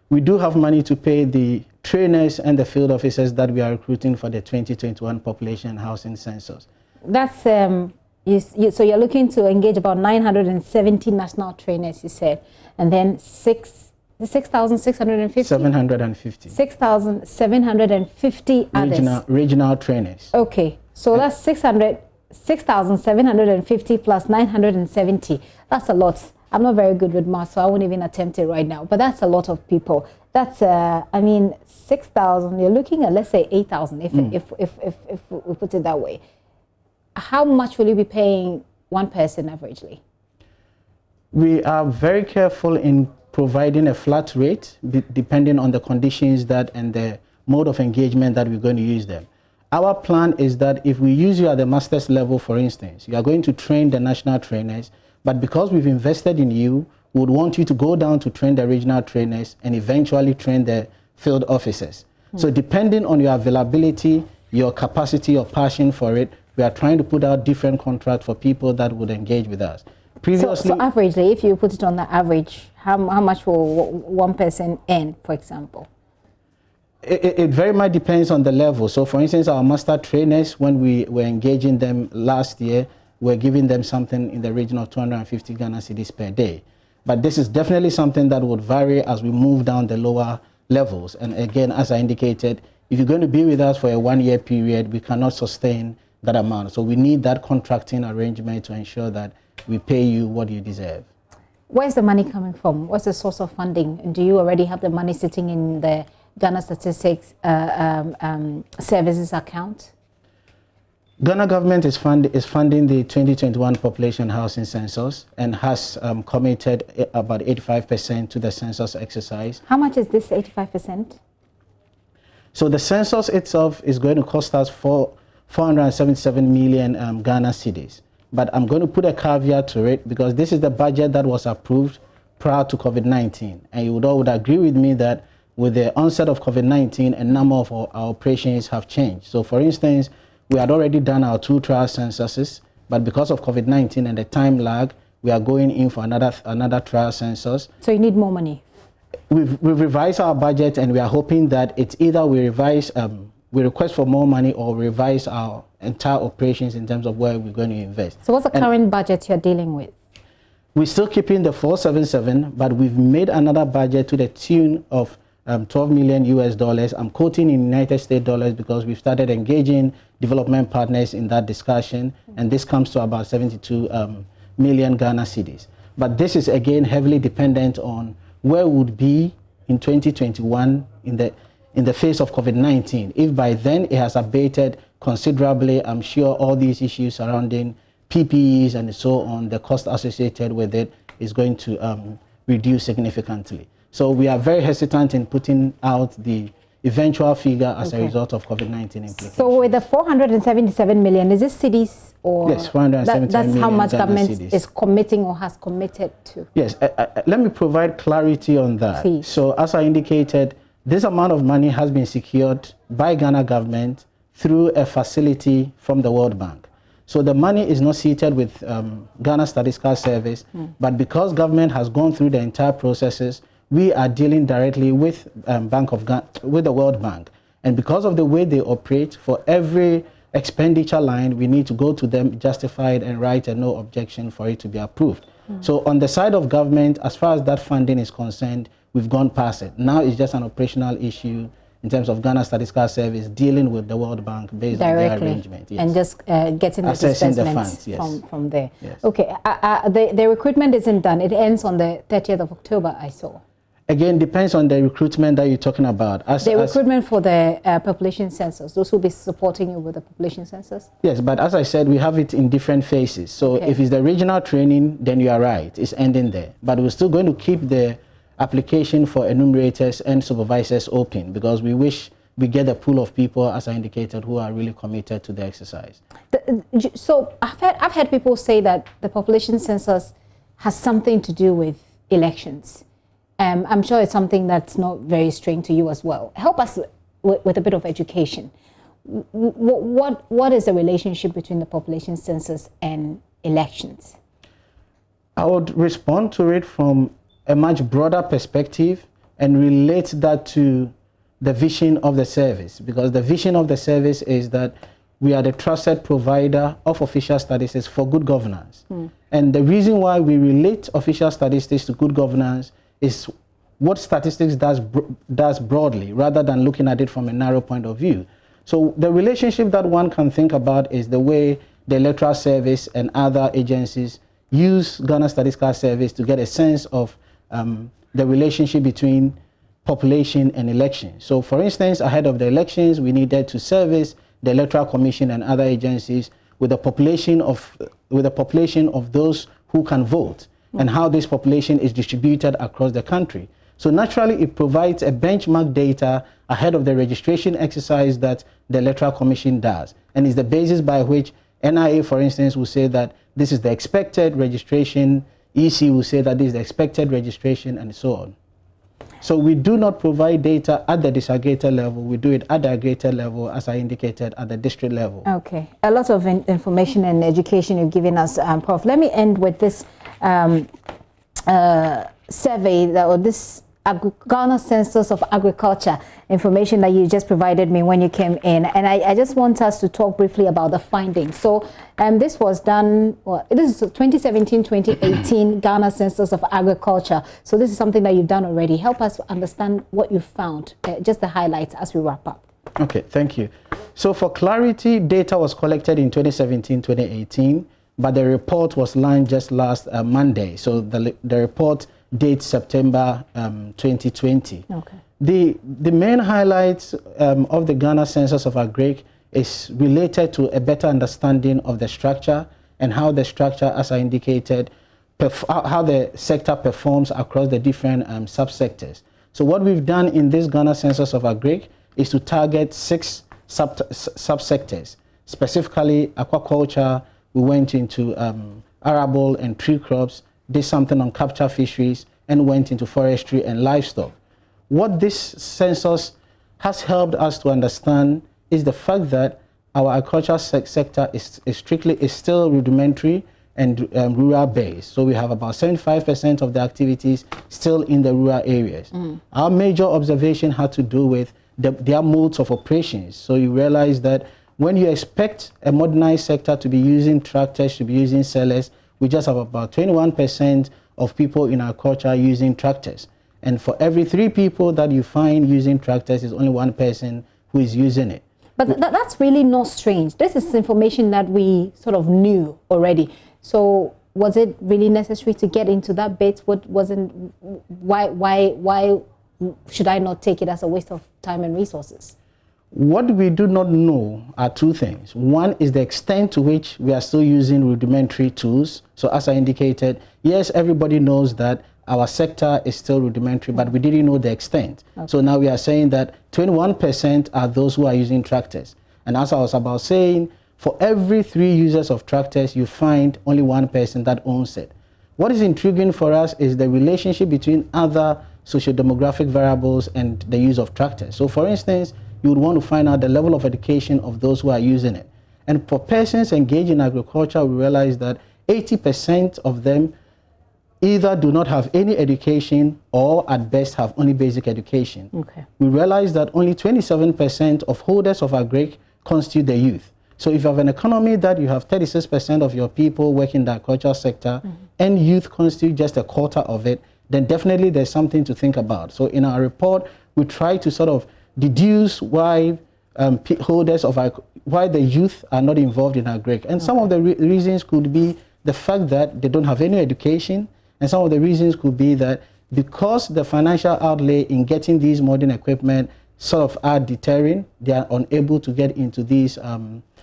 We do have money to pay the trainers and the field officers that we are recruiting for the 2021 population housing census. That's so you're looking to engage about 970 national trainers, you said, and then 6,650? 750. 6,750 others. Regional trainers. Okay, so that's 6,750 plus 970. That's a lot. I'm not very good with math, so I won't even attempt it right now. But that's a lot of people. That's, I mean, 6,000. You're looking at, let's say, 8,000 if we put it that way. How much will you be paying one person averagely? We are very careful in providing a flat rate depending on the conditions and the mode of engagement that we're going to use them. Our plan is that if we use you at the master's level, for instance, you are going to train the national trainers, but because we've invested in you, we would want you to go down to train the regional trainers and eventually train the field officers. So depending on your availability, your capacity or passion for it, we are trying to put out different contracts for people that would engage with us. Previously, so averagely, if you put it on the average, how much will one person earn, for example? It very much depends on the level. So for instance, our master trainers, when we were engaging them last year, we're giving them something in the region of 250 Ghana cedis per day. But this is definitely something that would vary as we move down the lower levels. And again, as I indicated, if you're going to be with us for a 1-year period, we cannot sustain that amount. So we need that contracting arrangement to ensure that we pay you what you deserve. Where's the money coming from? What's the source of funding? And do you already have the money sitting in the Ghana Statistics Services account? Ghana government is funding the 2021 population housing census and has committed about 85% to the census exercise. How much is this 85%? So the census itself is going to cost us 477 million Ghana cedis. But I'm going to put a caveat to it because this is the budget that was approved prior to COVID-19. And you would all agree with me that with the onset of COVID-19, a number of our operations have changed. So for instance, we had already done our 2 trial censuses, but because of COVID-19 and the time lag, we are going in for another trial census. So you need more money? We've revised our budget, and we are hoping that it's either we request for more money or revise our entire operations in terms of where we're going to invest. So what's the current budget you're dealing with? We're still keeping the 477, but we've made another budget to the tune of $12 million US. I'm quoting in United States dollars because we've started engaging development partners in that discussion, and this comes to about 72 million Ghana cedis. But this is again heavily dependent on where we would be in 2021 in the face of COVID-19. If by then it has abated considerably, I'm sure all these issues surrounding PPEs and so on, the cost associated with it is going to reduce significantly. So we are very hesitant in putting out the eventual figure as a result of COVID-19 implications. So with the 477 million, is this cities or? Yes, 477 that's million how much Ghana government cedis is committing or has committed to? Yes, let me provide clarity on that. Please. So as I indicated, this amount of money has been secured by Ghana government through a facility from the World Bank. So the money is not seated with Ghana Statistical Service, but because government has gone through the entire processes, we are dealing directly with with the World Bank. And because of the way they operate, for every expenditure line, we need to go to them, justify it, and write a no objection for it to be approved. So on the side of government, as far as that funding is concerned, we've gone past it. Now it's just an operational issue in terms of Ghana Statistical Service dealing with the World Bank based directly on their arrangement. Yes. And just getting the disbursements from there. Yes. Okay, the recruitment isn't done. It ends on the 30th of October, I saw. Again, depends on the recruitment that you're talking about. Recruitment for the population census, those who will be supporting you with the population census? Yes, but as I said, we have it in different phases. So if it's the regional training, then you are right, it's ending there. But we're still going to keep the application for enumerators and supervisors open because we wish we get a pool of people, as I indicated, who are really committed to the exercise. So I've heard people say that the population census has something to do with elections. I'm sure it's something that's not very strange to you as well. Help us with a bit of education. What is the relationship between the population census and elections? I would respond to it from a much broader perspective and relate that to the vision of the service, because the vision of the service is that we are the trusted provider of official statistics for good governance. And the reason why we relate official statistics to good governance is what statistics does broadly, rather than looking at it from a narrow point of view. So the relationship that one can think about is the way the Electoral Service and other agencies use Ghana Statistical Service to get a sense of the relationship between population and election. So for instance, ahead of the elections, we needed to service the Electoral Commission and other agencies with a population of those who can vote and how this population is distributed across the country. So naturally, it provides a benchmark data ahead of the registration exercise that the Electoral Commission does. And is the basis by which NIA, for instance, will say that this is the expected registration, EC will say that this is the expected registration, and so on. So we do not provide data at the disaggregator level. We do it at the aggregator level, as I indicated, at the district level. Okay. A lot of information and education you've given us, Prof. Let me end with this survey, or this Ghana Census of Agriculture information that you just provided me when you came in. And I just want us to talk briefly about the findings. So this was done, this is 2017-2018 Ghana Census of Agriculture. So this is something that you've done already. Help us understand what you found, just the highlights as we wrap up. Okay, thank you. So for clarity, data was collected in 2017-2018, but the report was launched just last Monday. So the report dates September 2020. Okay. The main highlights of the Ghana Census of Agric is related to a better understanding of the structure and how the structure, as I indicated, how the sector performs across the different subsectors. So what we've done in this Ghana Census of Agric is to target 6 subsectors, specifically aquaculture. We went into arable and tree crops, did something on capture fisheries, and went into forestry and livestock. What this census has helped us to understand is the fact that our agricultural sector is still rudimentary, and rural base. So we have about 75% of the activities still in the rural areas. Our major observation had to do with their modes of operations. So you realize that when you expect a modernized sector to be using tractors, to be using sellers, we just have about 21% of people in our culture using tractors. And for every 3 people that you find using tractors, is only 1 person who is using it. But that's really not strange. This is information that we sort of knew already. So was it really necessary to get into that bit? Why should I not take it as a waste of time and resources? What we do not know are 2 things. One is the extent to which we are still using rudimentary tools. So as I indicated, yes, everybody knows that our sector is still rudimentary, but we didn't know the extent. Okay. So now we are saying that 21% are those who are using tractors. And as I was about saying, for every 3 users of tractors, you find only 1 person that owns it. What is intriguing for us is the relationship between other socio-demographic variables and the use of tractors. So for instance, you would want to find out the level of education of those who are using it. And for persons engaged in agriculture, we realize that 80% of them either do not have any education or at best have only basic education. Okay. We realize that only 27% of holders of agric constitute the youth. So if you have an economy that you have 36% of your people working in the agricultural sector and youth constitute just a quarter of it, then definitely there's something to think about. So in our report, we try to sort of deduce why why the youth are not involved in agric. And some of the reasons could be the fact that they don't have any education, and some of the reasons could be that because the financial outlay in getting these modern equipment sort of are deterring, they are unable to get into these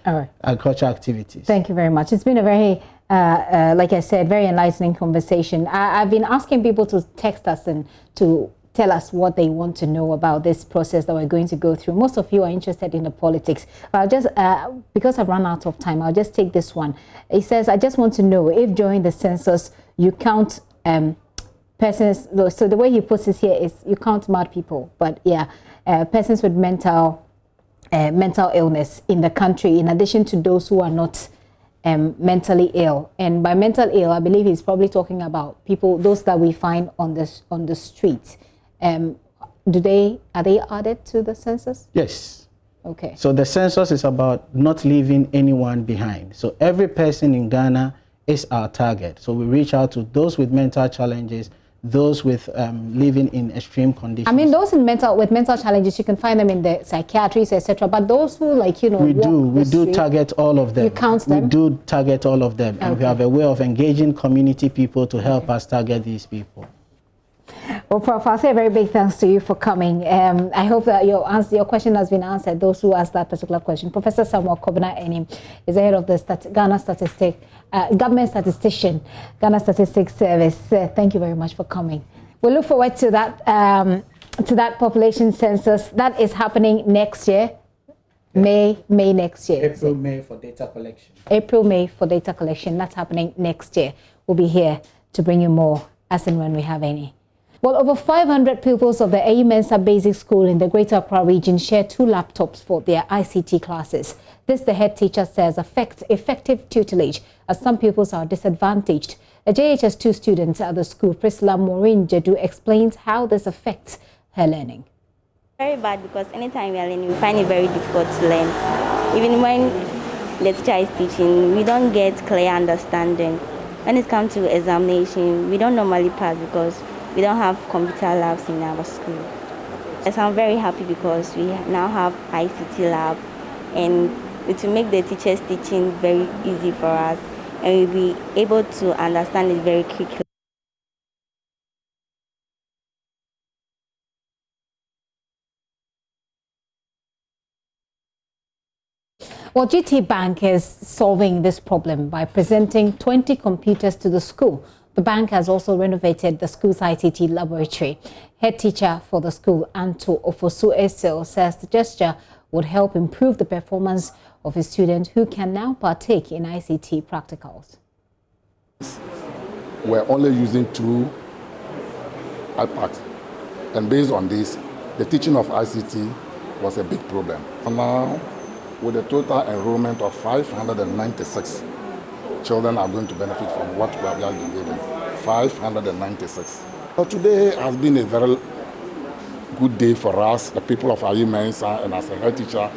agricultural activities. Thank you very much. It's been a very, like I said, very enlightening conversation. I've been asking people to text us and to tell us what they want to know about this process that we're going to go through. Most of you are interested in the politics. But I'll just, because I've run out of time, I'll just take this one. It says, I just want to know if during the census you count persons, so the way he puts it here is you count mad people, but yeah, persons with mental illness in the country, in addition to those who are not mentally ill. And by mental ill, I believe he's probably talking about people, those that we find on the streets. Are they added to the census? Yes. Okay. So the census is about not leaving anyone behind. So every person in Ghana is our target. So we reach out to those with mental challenges, those with living in extreme conditions. I mean, those with mental challenges, you can find them in the psychiatrists, etc. But those who, like, you know, we do target all of them. You count them? We do target all of them, and we have a way of engaging community people to help us target these people. Well, Prof, I'll say a very big thanks to you for coming. I hope that your question has been answered, those who asked that particular question. Professor Samuel Kobina-Enim is the head of the Ghana Government Statistician, Ghana Statistics Service. Thank you very much for coming. We look forward to that population census that is happening next year, May next year. April, May for data collection. April, May for data collection. That's happening next year. We'll be here to bring you more as and when we have any. Well, over 500 pupils of the AU Mensa Basic School in the Greater Accra region share 2 laptops for their ICT classes. This, the head teacher says, affects effective tutelage as some pupils are disadvantaged. A JHS2 student at the school, Priscilla Maureen Jedu, explains how this affects her learning. Very bad, because anytime we are learning, we find it very difficult to learn. Even when the teacher is teaching, we don't get clear understanding. When it comes to examination, we don't normally pass because we don't have computer labs in our school. So I'm very happy because we now have ICT lab, and it will make the teachers' teaching very easy for us, and we'll be able to understand it very quickly. Well, GT Bank is solving this problem by presenting 20 computers to the school. The bank has also renovated the school's ICT laboratory. Head teacher for the school, Anto Ofosu Esil, says the gesture would help improve the performance of his students who can now partake in ICT practicals. We're only using 2 iPads, and based on this, the teaching of ICT was a big problem. And now, with a total enrollment of 596, children are going to benefit from what we have been given. 596. So today has been a very good day for us, the people of Ayi Mensa, and as a head teacher.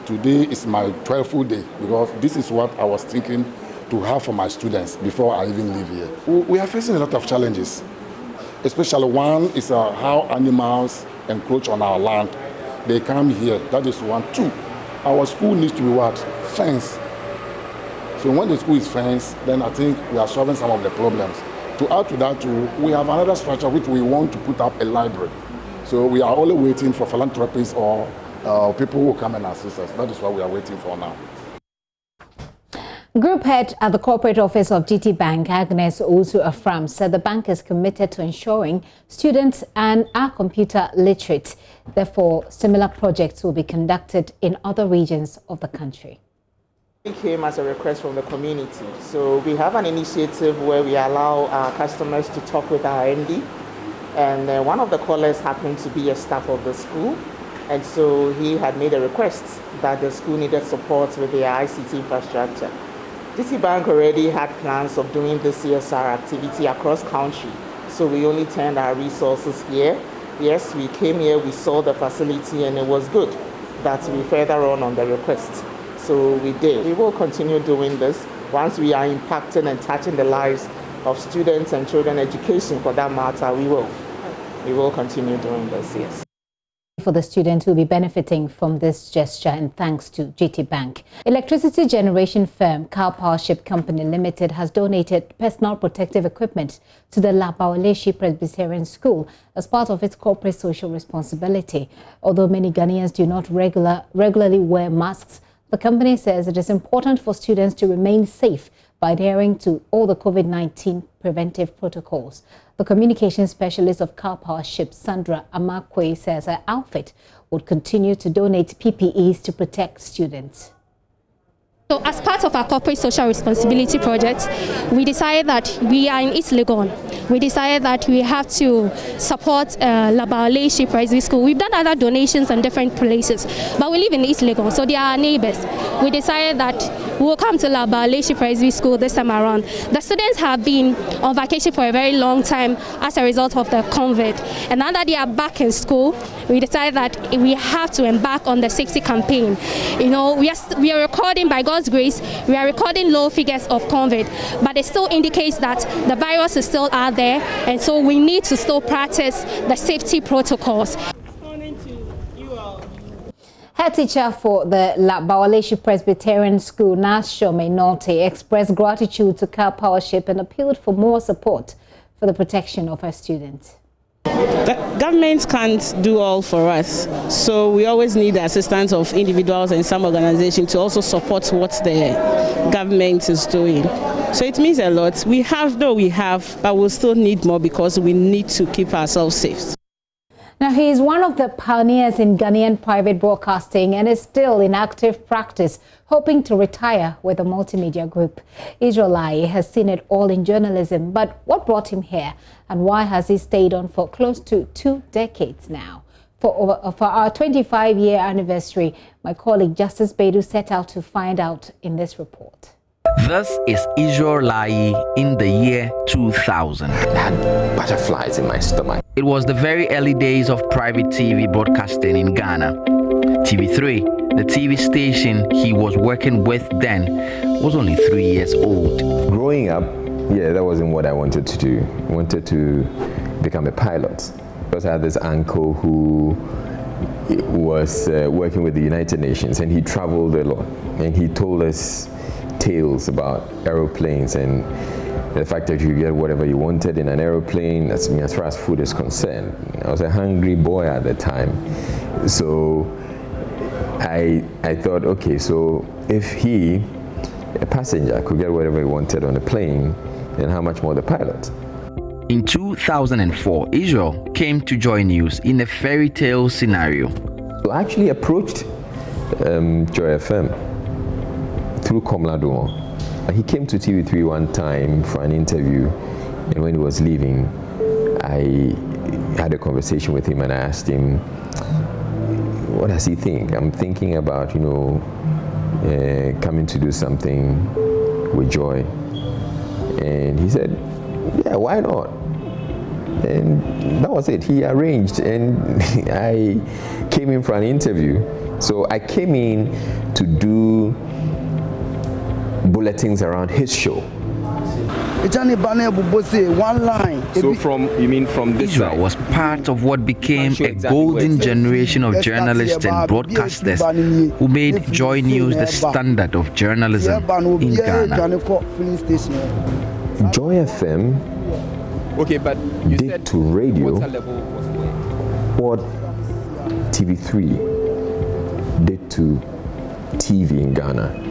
Today is my 12th day because this is what I was thinking to have for my students before I even leave here. We are facing a lot of challenges, especially one is how animals encroach on our land. They come here, that is one. Two, our school needs to be what? Fenced. So when the school is fenced, then I think we are solving some of the problems. To add to that too, we have another structure which we want to put up a library. So we are only waiting for philanthropists or people who come and assist us. That is what we are waiting for now. Group head at the corporate office of GT Bank, Agnes Osu-Afram, said the bank is committed to ensuring students are computer literate. Therefore, similar projects will be conducted in other regions of the country. It came as a request from the community. So we have an initiative where we allow our customers to talk with our MD. And one of the callers happened to be a staff of the school. And so he had made a request that the school needed support with their ICT infrastructure. GT Bank already had plans of doing this CSR activity across country. So we only turned our resources here. Yes, we came here, we saw the facility, and it was good that we further on the request. So we did. We will continue doing this once we are impacting and touching the lives of students and children education for that matter. We will continue doing this, yes. For the students who will be benefiting from this gesture, and thanks to GT Bank. Electricity generation firm Cal Powership Company Limited has donated personal protective equipment to the Labaoleshi Presbyterian School as part of its corporate social responsibility. Although many Ghanaians do not regularly wear masks, the company says it is important for students to remain safe by adhering to all the COVID-19 preventive protocols. The communications specialist of Car Powership, Sandra Amakwe, says her outfit would continue to donate PPEs to protect students. So as part of our corporate social responsibility project, we decided that we are in East Legon. We decided that we have to support Labaoleshi Presby School. We've done other donations in different places, but we live in East Legon, so they are our neighbors. We decided that we will come to Labaoleshi Presby School this time around. The students have been on vacation for a very long time as a result of the COVID. And now that they are back in school, we decided that we have to embark on the safety campaign. You know, we are recording, by God's grace, we are recording low figures of COVID, but it still indicates that the virus is still out there, and so we need to still practice the safety protocols. Head teacher for the Labaoleshi Presbyterian School, Nashome Nolte, expressed gratitude to Cal Powership and appealed for more support for the protection of her students. The government can't do all for us, so we always need the assistance of individuals and some organizations to also support what the government is doing. So it means a lot. We have, but we'll still need more because we need to keep ourselves safe. Now, he is one of the pioneers in Ghanaian private broadcasting and is still in active practice, hoping to retire with a multimedia group. Israel Lai has seen it all in journalism, but what brought him here and why has he stayed on for close to 2 decades now? For our 25-year anniversary, my colleague Justice Bedu set out to find out in this report. This is Israel Lai in the year 2000. I had butterflies in my stomach. It was the very early days of private TV broadcasting in Ghana. TV3, the TV station he was working with then, was only 3 years old. Growing up, that wasn't what I wanted to do. I wanted to become a pilot because I had this uncle who was working with the United Nations, and he traveled a lot, and he told us tales about aeroplanes and the fact that you get whatever you wanted in an aeroplane, as far as food is concerned. I was a hungry boy at the time, so I thought, okay, so if he, a passenger, could get whatever he wanted on the plane, then how much more the pilot? In 2004, Israel came to JoyNews in a fairy tale scenario. So I actually approached Joy FM through Komladomo. He came to TV3 one time for an interview, and when he was leaving, I had a conversation with him and I asked him, what does he think? I'm thinking about, coming to do something with Joy. And he said, yeah, why not? And that was it. He arranged, and I came in for an interview. So I came in to do bulletins around his show. One line. So you mean from this Israel was part of what became a golden generation of journalists and broadcasters who made Joy News the standard of journalism in Ghana. Joy FM did to radio what TV3 did to TV in Ghana.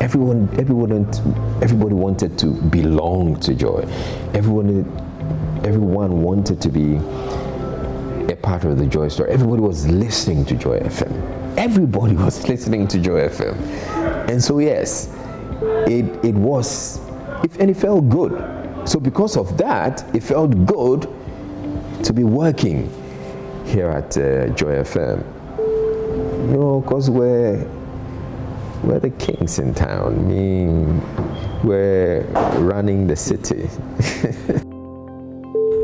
Everybody wanted to belong to Joy. Everyone wanted to be a part of the Joy story. Everybody was listening to Joy FM. Everybody was listening to Joy FM. And so yes, it was, and it felt good. So because of that, it felt good to be working here at Joy FM. You know, because we're the kings in town. We're running the city.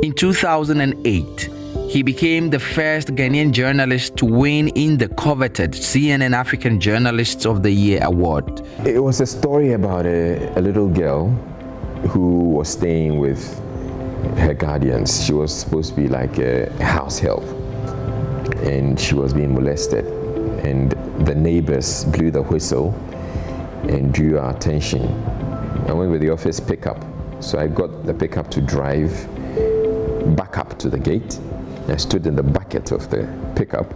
In 2008, he became the first Ghanaian journalist to win in the coveted CNN African Journalists of the Year award. It was a story about a little girl who was staying with her guardians. She was supposed to be like a house help, and she was being molested. And the neighbors blew the whistle and drew our attention. I went with the office pickup, so I got the pickup to drive back up to the gate. I stood in the bucket of the pickup,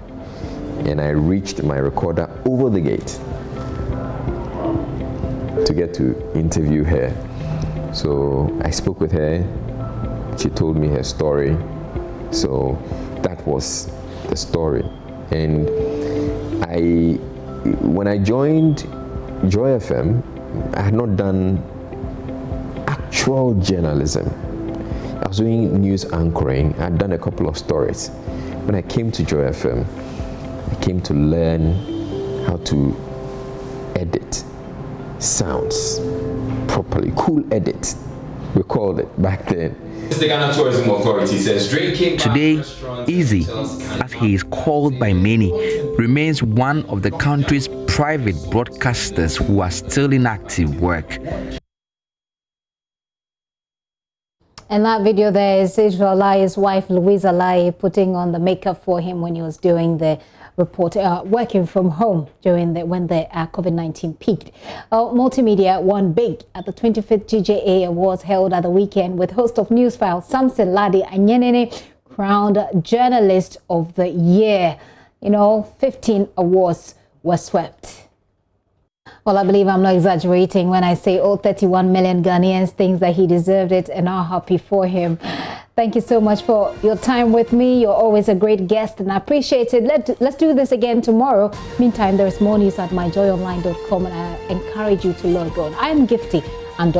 and I reached my recorder over the gate to get to interview her. So I spoke with her. She told me her story. So that was the story. And when I joined Joy FM, I had not done actual journalism. I was doing news anchoring. I had done a couple of stories. When I came to Joy FM, I came to learn how to edit sounds properly. Cool edit, we called it back then. The Ghana Tourism Authority says drinking today, Easy, as he is called by many, remains one of the country's private broadcasters who are still in active work. And that video there is Israel Alaye's wife, Louisa Alaye, putting on the makeup for him when he was doing the report, working from home when the COVID-19 peaked. Multimedia won big at the 25th GJA Awards held at the weekend, with host of Newsfile, Samson Ladi Anyenene, crowned Journalist of the Year. 15 awards were swept. Well, I believe I'm not exaggerating when I say all 31 million Ghanaians think that he deserved it and are happy for him. Thank you so much for your time with me. You're always a great guest and I appreciate it. Let's do this again tomorrow. Meantime, there's more news at myjoyonline.com and I encourage you to log on. I'm Gifty and